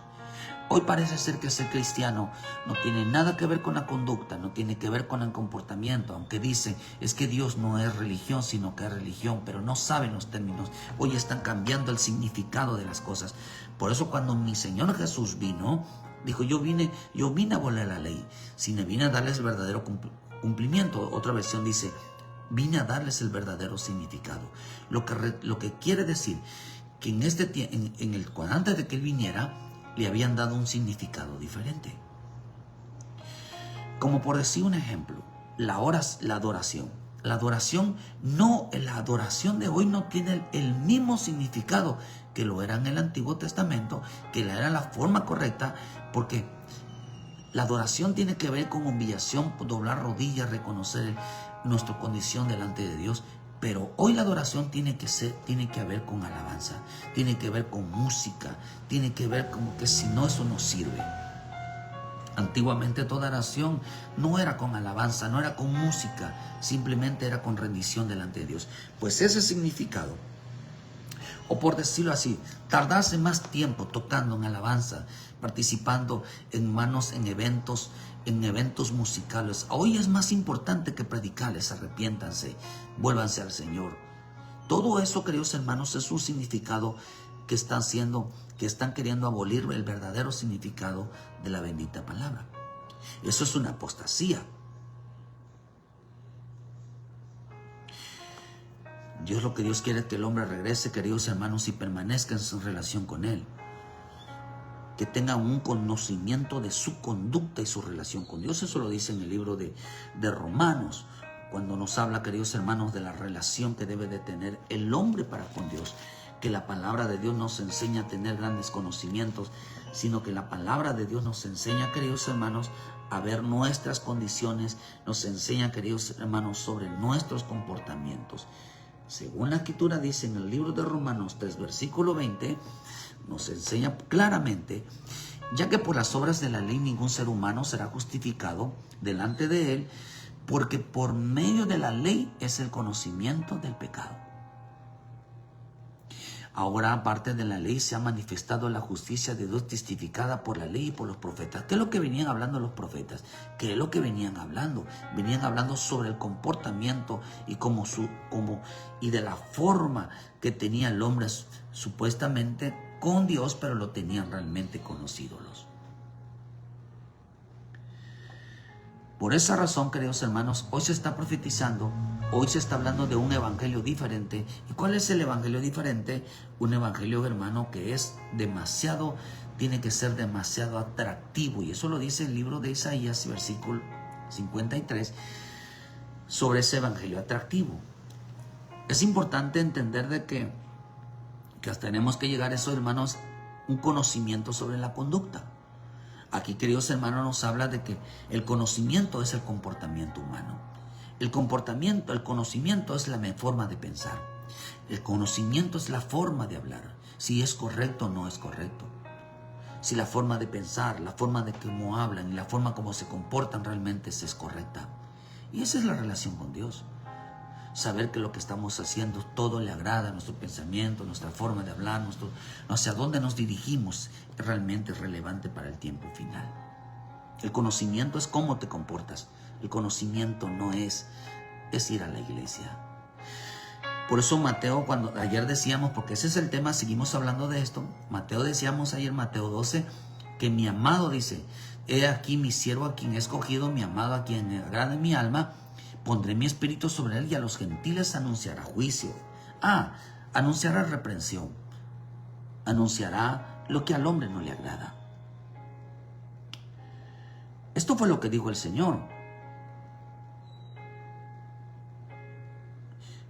Speaker 1: Hoy parece ser que ser cristiano no tiene nada que ver con la conducta, no tiene que ver con el comportamiento, aunque dicen es que Dios no es religión, sino que es religión, pero no saben los términos. Hoy están cambiando el significado de las cosas. Por eso cuando mi Señor Jesús vino, dijo, yo vine a abolir la ley, sino vine a darles el verdadero cumplimiento. Otra versión dice, vine a darles el verdadero significado. Lo que quiere decir que antes de que Él viniera, le habían dado un significado diferente. Como por decir un ejemplo, la adoración. La adoración de hoy no tiene el mismo significado que lo era en el Antiguo Testamento, que era la forma correcta, porque la adoración tiene que ver con humillación, doblar rodillas, reconocer nuestra condición delante de Dios. Pero hoy la adoración tiene que ver con alabanza, tiene que ver con música, tiene que ver como que si no, eso no sirve. Antiguamente toda oración no era con alabanza, no era con música, simplemente era con rendición delante de Dios. Pues ese significado, o por decirlo así, tardarse más tiempo tocando en alabanza, participando en eventos musicales. Hoy es más importante que predicarles, arrepiéntanse, vuélvanse al Señor. Todo eso, queridos hermanos, es un significado que están queriendo abolir el verdadero significado de la bendita palabra. Eso es una apostasía. Lo que Dios quiere es que el hombre regrese, queridos hermanos, y permanezca en su relación con Él. que tengan un conocimiento de su conducta y su relación con Dios. Eso lo dice en el libro de Romanos, cuando nos habla, queridos hermanos, de la relación que debe de tener el hombre para con Dios, que la palabra de Dios nos enseña a tener grandes conocimientos, sino que la palabra de Dios nos enseña, queridos hermanos, a ver nuestras condiciones, nos enseña, queridos hermanos, sobre nuestros comportamientos. Según la Escritura dice en el libro de Romanos 3, versículo 20, nos enseña claramente, ya que por las obras de la ley ningún ser humano será justificado delante de él, porque por medio de la ley es el conocimiento del pecado. Ahora, aparte de la ley, se ha manifestado la justicia de Dios testificada por la ley y por los profetas. ¿Qué es lo que venían hablando los profetas? ¿Qué es lo que venían hablando? Venían hablando sobre el comportamiento y de la forma que tenía el hombre supuestamente con Dios, pero lo tenían realmente conocidos. Por esa razón, queridos hermanos, hoy se está profetizando, hoy se está hablando de un evangelio diferente. ¿Y cuál es el evangelio diferente? Un evangelio, hermano, que es demasiado, tiene que ser demasiado atractivo. Y eso lo dice el libro de Isaías, versículo 53, sobre ese evangelio atractivo. Es importante entender de que tenemos que llegar a eso, hermanos, un conocimiento sobre la conducta. Aquí, queridos hermanos, nos habla de que el conocimiento es el comportamiento humano. El conocimiento es la forma de pensar. El conocimiento es la forma de hablar. Si es correcto o no es correcto. Si la forma de pensar, la forma de cómo hablan y la forma como se comportan realmente es correcta. Y esa es la relación con Dios. Saber que lo que estamos haciendo todo le agrada a nuestro pensamiento, nuestra forma de hablar, hacia dónde nos dirigimos, realmente es relevante para el tiempo final. El conocimiento es cómo te comportas. El conocimiento no es ir a la iglesia. Por eso Mateo, cuando ayer decíamos, porque ese es el tema, seguimos hablando de esto. Decíamos ayer, Mateo 12, que mi amado dice, he aquí mi siervo a quien he escogido, mi amado a quien agrada mi alma. Pondré mi espíritu sobre él y a los gentiles anunciará juicio. Anunciará reprensión. Anunciará lo que al hombre no le agrada. Esto fue lo que dijo el Señor.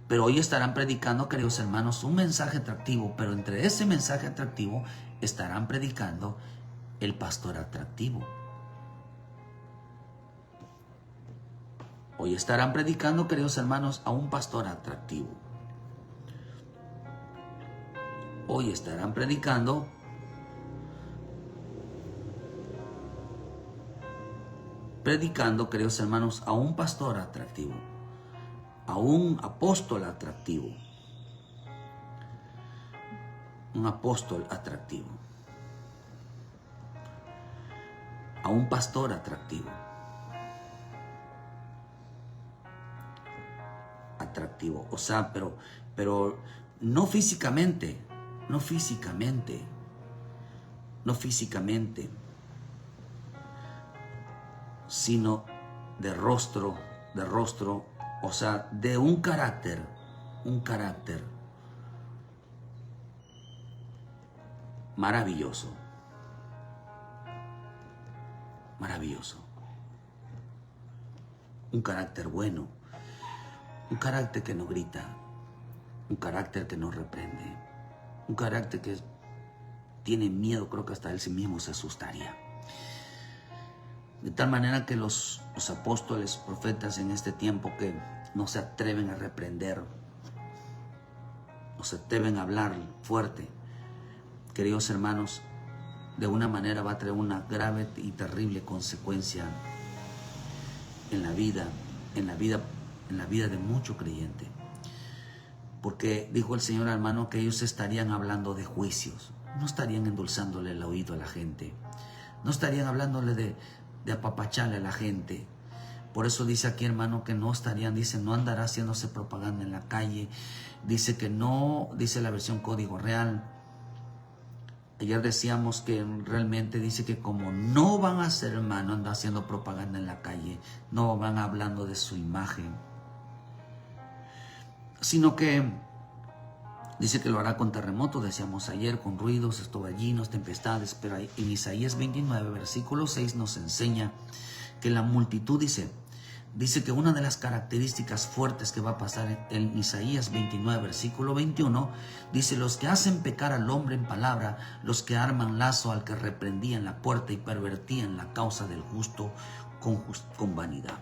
Speaker 1: Pero hoy estarán predicando, queridos hermanos, un mensaje atractivo, pero entre ese mensaje atractivo estarán predicando el pastor atractivo. Hoy estarán predicando, queridos hermanos, a un pastor atractivo. Hoy estarán predicando queridos hermanos, a un pastor atractivo, a un apóstol atractivo, un apóstol atractivo, a un pastor atractivo. O sea, pero no físicamente, sino de rostro, o sea, de un carácter maravilloso, un carácter bueno. Un carácter que no grita, un carácter que no reprende, un carácter que tiene miedo, creo que hasta él sí mismo se asustaría. De tal manera que los apóstoles, profetas en este tiempo que no se atreven a reprender, no se atreven a hablar fuerte, queridos hermanos, de una manera va a traer una grave y terrible consecuencia en la vida de mucho creyente. Porque dijo el Señor, hermano, que ellos estarían hablando de juicios, no estarían endulzándole el oído a la gente, no estarían hablándole de apapacharle a la gente. Por eso dice aquí, hermano, que no estarían, dice, no andará haciéndose propaganda en la calle, dice que no, dice la versión Código Real. Ayer decíamos que realmente dice que como no van a hacer, hermano, andar haciendo propaganda en la calle, no van hablando de su imagen, sino que Dice que lo hará con terremotos, decíamos ayer, con ruidos, estovallinos, tempestades, pero en Isaías 29, versículo 6 nos enseña que la multitud, dice que una de las características fuertes que va a pasar en Isaías 29, versículo 21, dice: los que hacen pecar al hombre en palabra, los que arman lazo al que reprendían la puerta y pervertían la causa del justo con vanidad.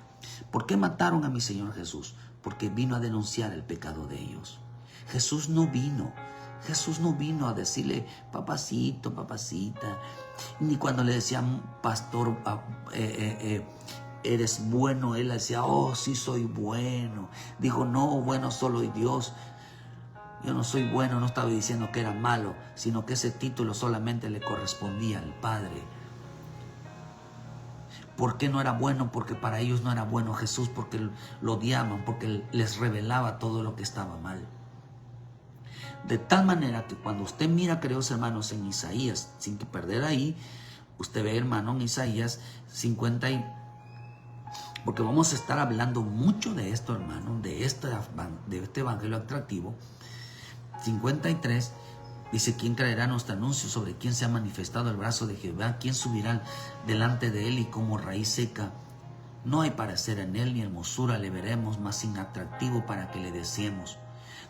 Speaker 1: ¿Por qué mataron a mi Señor Jesús? Porque vino a denunciar el pecado de ellos. Jesús no vino a decirle papacito, papacita, ni cuando le decían pastor, eres bueno, él decía, oh, sí soy bueno. Dijo, no, bueno solo Dios. Yo no soy bueno, no estaba diciendo que era malo, sino que ese título solamente le correspondía al Padre. ¿Por qué no era bueno? Porque para ellos no era bueno Jesús, porque lo odiaban, porque les revelaba todo lo que estaba mal. De tal manera que cuando usted mira, queridos hermanos, en Isaías, sin que perder ahí, usted ve, hermano, en Isaías 50 porque vamos a estar hablando mucho de esto, hermano, de este evangelio atractivo. 53 dice: ¿quién creerá nuestro anuncio? ¿Sobre quién se ha manifestado el brazo de Jehová? ¿Quién subirá delante de él? Y como raíz seca no hay parecer en él, ni hermosura le veremos, mas sin atractivo para que le deseemos.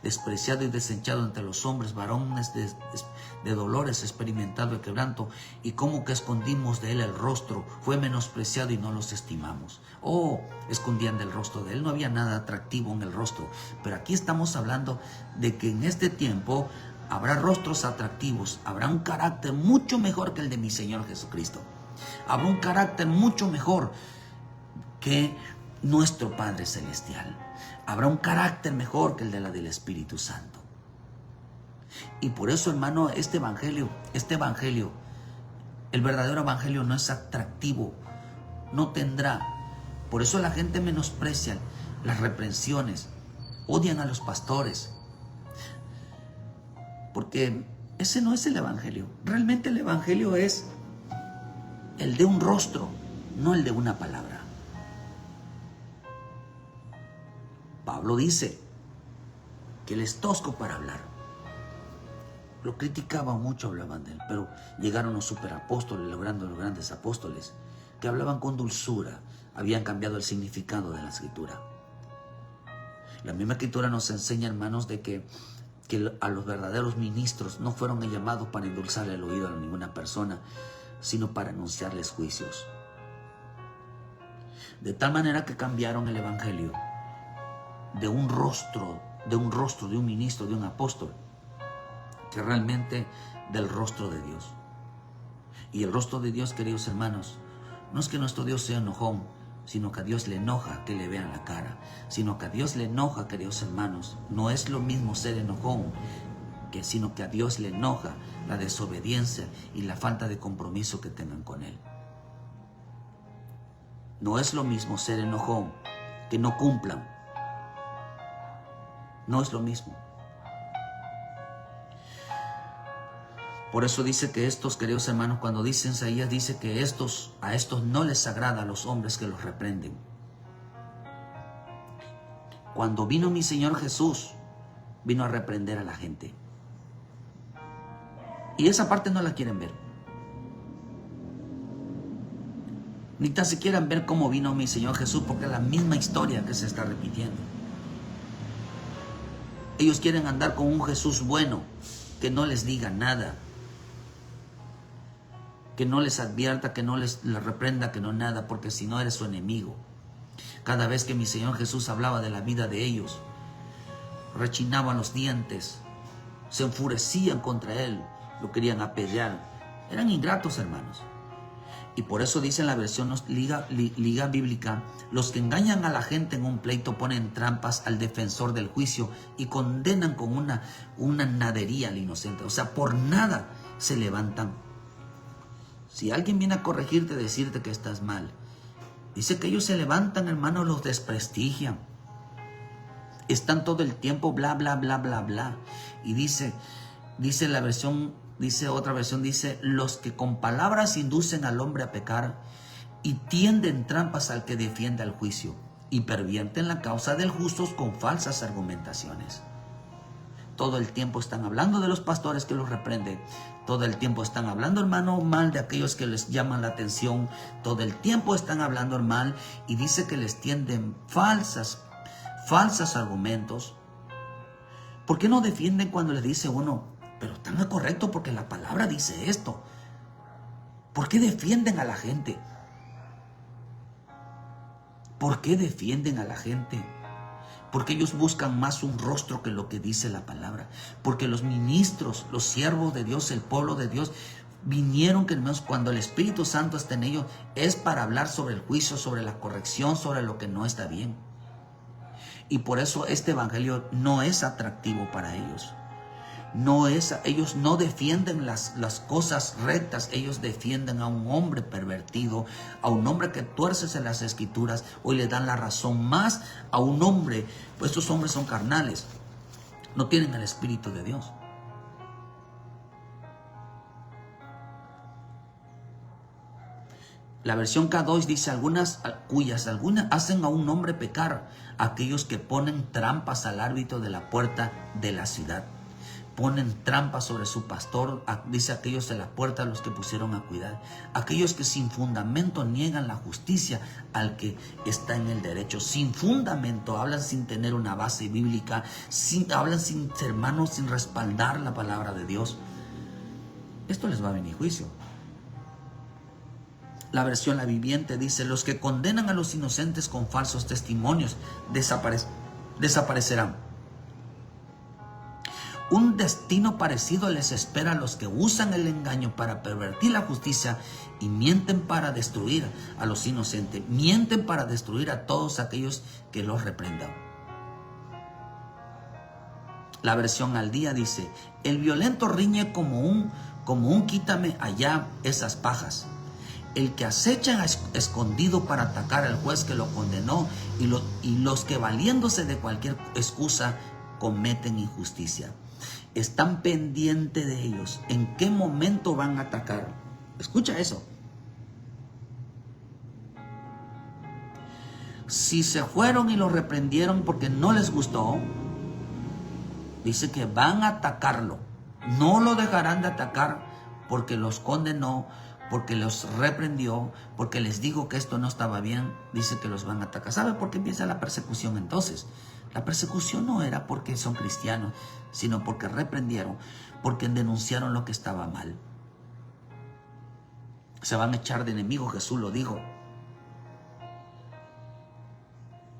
Speaker 1: Despreciado y desechado entre los hombres, varones de dolores, experimentado el quebranto, y como que escondimos de él el rostro, fue menospreciado y no los estimamos. Oh, escondían del rostro de él, no había nada atractivo en el rostro. Pero aquí estamos hablando de que en este tiempo habrá rostros atractivos, habrá un carácter mucho mejor que el de mi Señor Jesucristo. Habrá un carácter mucho mejor que nuestro Padre Celestial. Habrá un carácter mejor que el de la del Espíritu Santo. Y por eso, hermano, este evangelio, el verdadero evangelio no es atractivo, no tendrá. Por eso la gente menosprecia las reprensiones, odian a los pastores, porque ese no es el evangelio. Realmente el evangelio es el de un rostro, no el de una palabra. Pablo dice que él es tosco para hablar. Lo criticaban mucho, hablaban de él, pero llegaron los superapóstoles, logrando los grandes apóstoles, que hablaban con dulzura, habían cambiado el significado de la escritura. La misma escritura nos enseña, hermanos, de que a los verdaderos ministros no fueron llamados para endulzar el oído a ninguna persona, sino para anunciarles juicios. De tal manera que cambiaron el evangelio de un rostro, de un ministro, de un apóstol, que realmente del rostro de Dios. Y el rostro de Dios, queridos hermanos, no es que nuestro Dios sea enojón, sino que a Dios le enoja que le vean la cara, sino que a Dios le enoja, queridos hermanos, no es lo mismo ser enojón, sino que a Dios le enoja la desobediencia y la falta de compromiso que tengan con Él. No es lo mismo ser enojón, que no cumplan. No es lo mismo. Por eso dice que estos, queridos hermanos, cuando dice Isaías, dice que a estos no les agrada a los hombres que los reprenden. Cuando vino mi Señor Jesús, vino a reprender a la gente. Y esa parte no la quieren ver. Ni tan siquiera ver cómo vino mi Señor Jesús, porque es la misma historia que se está repitiendo. Ellos quieren andar con un Jesús bueno, que no les diga nada, que no les advierta, que no les reprenda, que no nada, porque si no eres su enemigo. Cada vez que mi Señor Jesús hablaba de la vida de ellos, rechinaban los dientes, se enfurecían contra Él, lo querían apedrear. Eran ingratos, hermanos. Y por eso dice en la versión Liga Bíblica: los que engañan a la gente en un pleito ponen trampas al defensor del juicio y condenan con una nadería al inocente. O sea, por nada se levantan. Si alguien viene a corregirte, decirte que estás mal, dice que ellos se levantan, hermanos, los desprestigian. Están todo el tiempo bla, bla, bla, bla, bla. Y dice la versión, dice otra versión, dice: los que con palabras inducen al hombre a pecar y tienden trampas al que defiende al juicio y pervierten la causa del justo con falsas argumentaciones. Todo el tiempo están hablando de los pastores que los reprenden. Todo el tiempo están hablando, hermano, mal de aquellos que les llaman la atención. Todo el tiempo están hablando mal y dice que les tienden falsos argumentos. ¿Por qué no defienden cuando les dice uno, pero están correcto porque la palabra dice esto? ¿Por qué defienden a la gente? ¿Por qué defienden a la gente? Porque ellos buscan más un rostro que lo que dice la palabra. Porque los ministros, los siervos de Dios, el pueblo de Dios, vinieron que cuando el Espíritu Santo está en ellos, es para hablar sobre el juicio, sobre la corrección, sobre lo que no está bien. Y por eso este evangelio no es atractivo para ellos. Ellos no defienden las cosas rectas, ellos defienden a un hombre pervertido, a un hombre que tuerce en las escrituras. Hoy le dan la razón más a un hombre, pues estos hombres son carnales, no tienen el Espíritu de Dios. La versión K2 dice algunas hacen a un hombre pecar, aquellos que ponen trampas al árbitro de la puerta de la ciudad. Ponen trampas sobre su pastor, dice aquellos de la puerta, los que pusieron a cuidar. Aquellos que sin fundamento niegan la justicia al que está en el derecho. Sin fundamento, hablan sin tener una base bíblica, hablan sin hermanos, sin respaldar la palabra de Dios. Esto les va a venir juicio. La versión La Viviente dice, los que condenan a los inocentes con falsos testimonios desaparecerán. Un destino parecido les espera a los que usan el engaño para pervertir la justicia y mienten para destruir a los inocentes. Mienten para destruir a todos aquellos que los reprendan. La versión Al Día dice, el violento riñe como un quítame allá esas pajas. El que acecha escondido para atacar al juez que lo condenó y los que valiéndose de cualquier excusa cometen injusticia. Están pendientes de ellos. ¿En qué momento van a atacar? Escucha eso. Si se fueron y los reprendieron porque no les gustó, dice que van a atacarlo. No lo dejarán de atacar porque los condenó, porque los reprendió, porque les dijo que esto no estaba bien. Dice que los van a atacar. ¿Sabe por qué empieza la persecución entonces? La persecución no era porque son cristianos, sino porque reprendieron, porque denunciaron lo que estaba mal. Se van a echar de enemigos, Jesús lo dijo.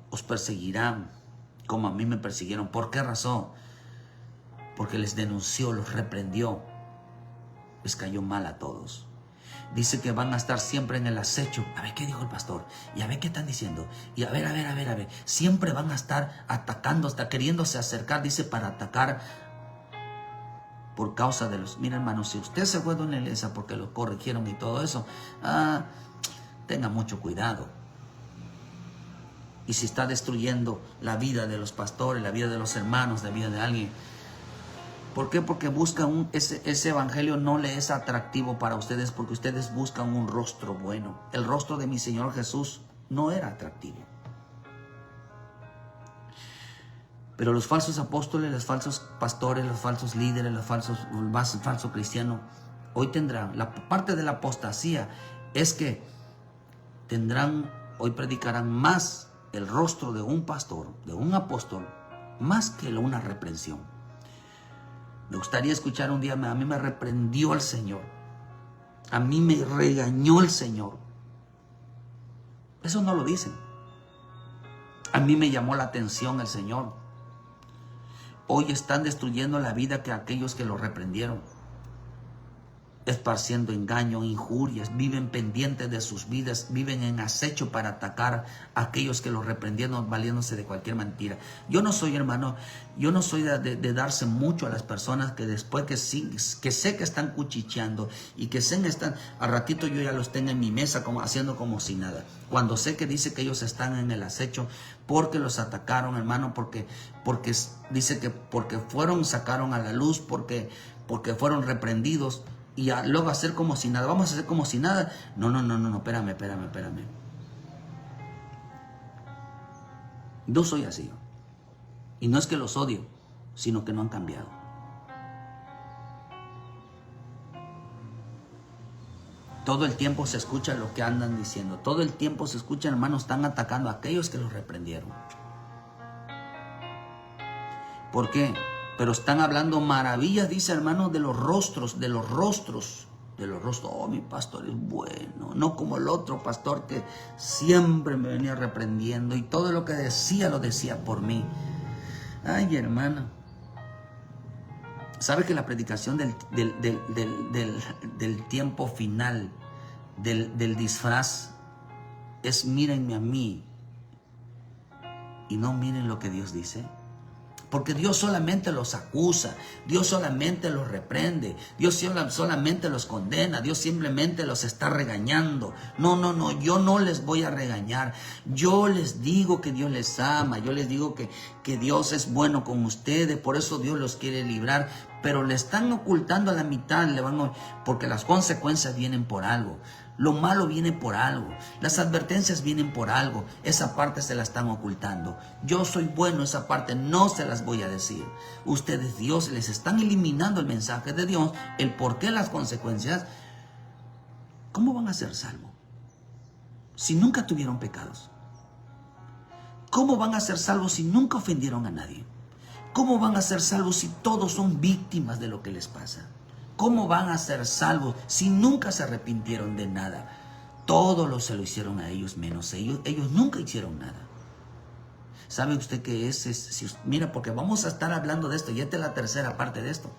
Speaker 1: Os perseguirán como a mí me persiguieron. ¿Por qué razón? Porque les denunció, los reprendió, les cayó mal a todos. Dice que van a estar siempre en el acecho. A ver qué dijo el pastor. Y a ver qué están diciendo. Y a ver. Siempre van a estar atacando, hasta queriéndose acercar, dice, para atacar por causa de los... Mira, hermano, si usted se fue de una iglesia porque lo corrigieron y todo eso, tenga mucho cuidado. Y si está destruyendo la vida de los pastores, la vida de los hermanos, la vida de alguien, ¿por qué? Porque buscan ese evangelio no le es atractivo para ustedes, porque ustedes buscan un rostro bueno. El rostro de mi Señor Jesús no era atractivo. Pero los falsos apóstoles, los falsos pastores, los falsos líderes, el falso cristiano, hoy tendrán, la parte de la apostasía es que hoy predicarán más el rostro de un pastor, de un apóstol, más que una reprensión. Me gustaría escuchar un día, a mí me reprendió el Señor. A mí me regañó el Señor. Eso no lo dicen. A mí me llamó la atención el Señor. Hoy están destruyendo la vida que aquellos que lo reprendieron. Esparciendo engaño, injurias, viven pendientes de sus vidas, viven en acecho para atacar a aquellos que los reprendieron, valiéndose de cualquier mentira. Yo no soy, hermano, de darse mucho a las personas que después que sé que están cuchicheando y que sé que están, al ratito yo ya los tengo en mi mesa haciendo como si nada. Cuando sé que dice que ellos están en el acecho porque los atacaron, hermano, porque dice que porque sacaron a la luz, porque fueron reprendidos. Y luego hacer como si nada. Vamos a hacer como si nada. No, espérame. Yo soy así. Y no es que los odio. sino que no han cambiado. Todo el tiempo se escucha lo que andan diciendo. Todo el tiempo se escucha, hermanos, están atacando a aquellos que los reprendieron. ¿Por qué? Pero están hablando maravillas, dice, hermano, de los rostros. Oh, mi pastor es bueno. No como el otro pastor que siempre me venía reprendiendo y todo lo que decía lo decía por mí. Ay, hermano. ¿Sabe que la predicación del tiempo final, del disfraz, es mírenme a mí y no miren lo que Dios dice? Porque Dios solamente los acusa, Dios solamente los reprende, Dios solamente los condena, Dios simplemente los está regañando. No, yo no les voy a regañar. Yo les digo que Dios les ama, yo les digo que Dios es bueno con ustedes, por eso Dios los quiere librar, pero le están ocultando a la mitad, porque las consecuencias vienen por algo. Lo malo viene por algo, las advertencias vienen por algo, esa parte se la están ocultando. Yo soy bueno, esa parte no se las voy a decir. Ustedes, Dios, les están eliminando el mensaje de Dios, el por qué, las consecuencias. ¿Cómo van a ser salvos si nunca tuvieron pecados? ¿Cómo van a ser salvos si nunca ofendieron a nadie? ¿Cómo van a ser salvos si todos son víctimas de lo que les pasa? ¿Cómo van a ser salvos si nunca se arrepintieron de nada? Todos se lo hicieron a ellos menos ellos. Ellos nunca hicieron nada. ¿Sabe usted qué es? Mira, porque vamos a estar hablando de esto y esta es la tercera parte de esto.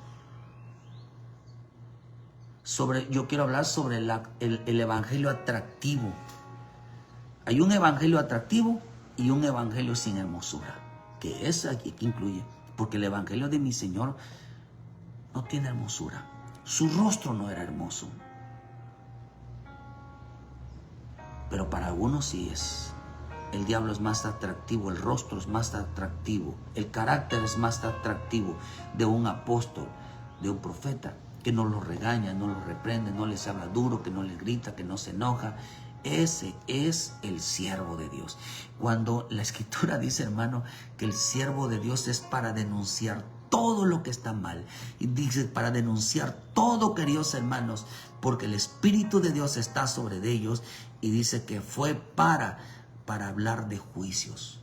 Speaker 1: Yo quiero hablar sobre el evangelio atractivo. Hay un evangelio atractivo y un evangelio sin hermosura. ¿Qué es aquí? ¿Qué incluye? Porque el evangelio de mi Señor no tiene hermosura. Su rostro no era hermoso. Pero para algunos sí es. El diablo es más atractivo, el rostro es más atractivo, el carácter es más atractivo de un apóstol, de un profeta, que no los regaña, no los reprende, no les habla duro, que no les grita, que no se enoja. Ese es el siervo de Dios. Cuando la Escritura dice, hermano, que el siervo de Dios es para denunciar todo lo que está mal. Y dice, para denunciar todo, queridos hermanos, porque el Espíritu de Dios está sobre ellos. Y dice que fue para hablar de juicios.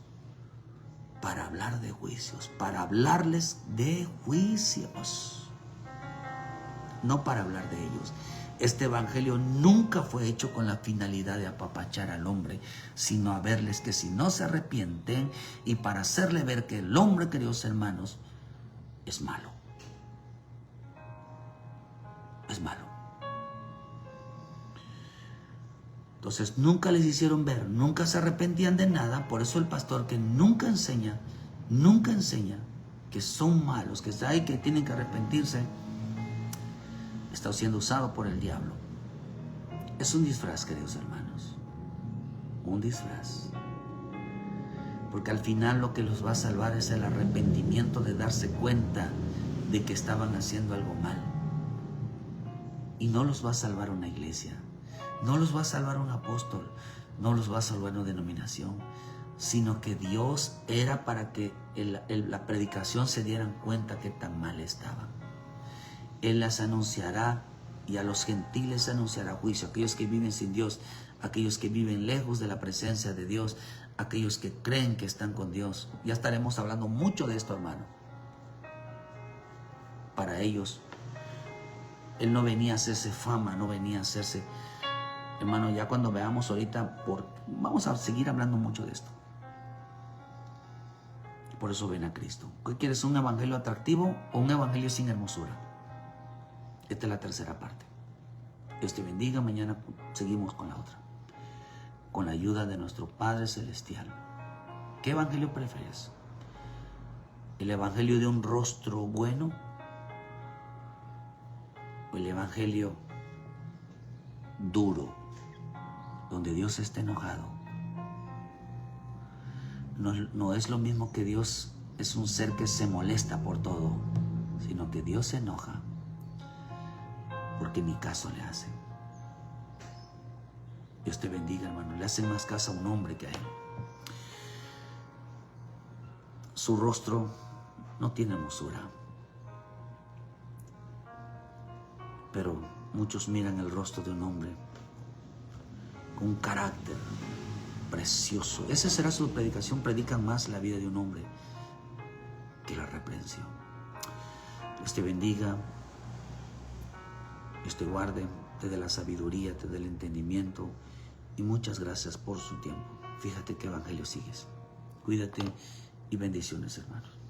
Speaker 1: Para hablar de juicios. Para hablarles de juicios. No para hablar de ellos. Este evangelio nunca fue hecho con la finalidad de apapachar al hombre, sino a verles que si no se arrepienten y para hacerle ver que el hombre, queridos hermanos, es malo. Es malo. Entonces nunca les hicieron ver, nunca se arrepentían de nada. Por eso el pastor que nunca enseña que son malos, que tienen que arrepentirse, está siendo usado por el diablo. Es un disfraz, queridos hermanos. Un disfraz. Porque al final lo que los va a salvar es el arrepentimiento de darse cuenta de que estaban haciendo algo mal. Y no los va a salvar una iglesia. No los va a salvar un apóstol. No los va a salvar una denominación. Sino que Dios era para que la predicación se dieran cuenta que tan mal estaban. Él las anunciará y a los gentiles anunciará juicio. Aquellos que viven sin Dios, aquellos que viven lejos de la presencia de Dios, aquellos que creen que están con Dios. Ya estaremos hablando mucho de esto, hermano. Para ellos, Él no venía a hacerse fama, no venía a hacerse... Hermano, ya cuando veamos ahorita, vamos a seguir hablando mucho de esto. Por eso ven a Cristo. ¿Qué quieres? ¿Un evangelio atractivo o un evangelio sin hermosura? Esta es la tercera parte. Dios te bendiga. Mañana seguimos con la otra. Con la ayuda de nuestro Padre Celestial. ¿Qué evangelio prefieres? ¿El evangelio de un rostro bueno? ¿O el evangelio duro, donde Dios está enojado? No es lo mismo que Dios es un ser que se molesta por todo, sino que Dios se enoja porque ni caso le hace. Dios te bendiga, hermano. Le hacen más caso a un hombre que a él. Su rostro no tiene hermosura. Pero muchos miran el rostro de un hombre con un carácter precioso. Esa será su predicación. Predican más la vida de un hombre que la reprensión. Dios te bendiga, Dios te guarde, te dé la sabiduría, te dé el entendimiento, y muchas gracias por su tiempo. Fíjate qué evangelio sigues. Cuídate y bendiciones, hermanos.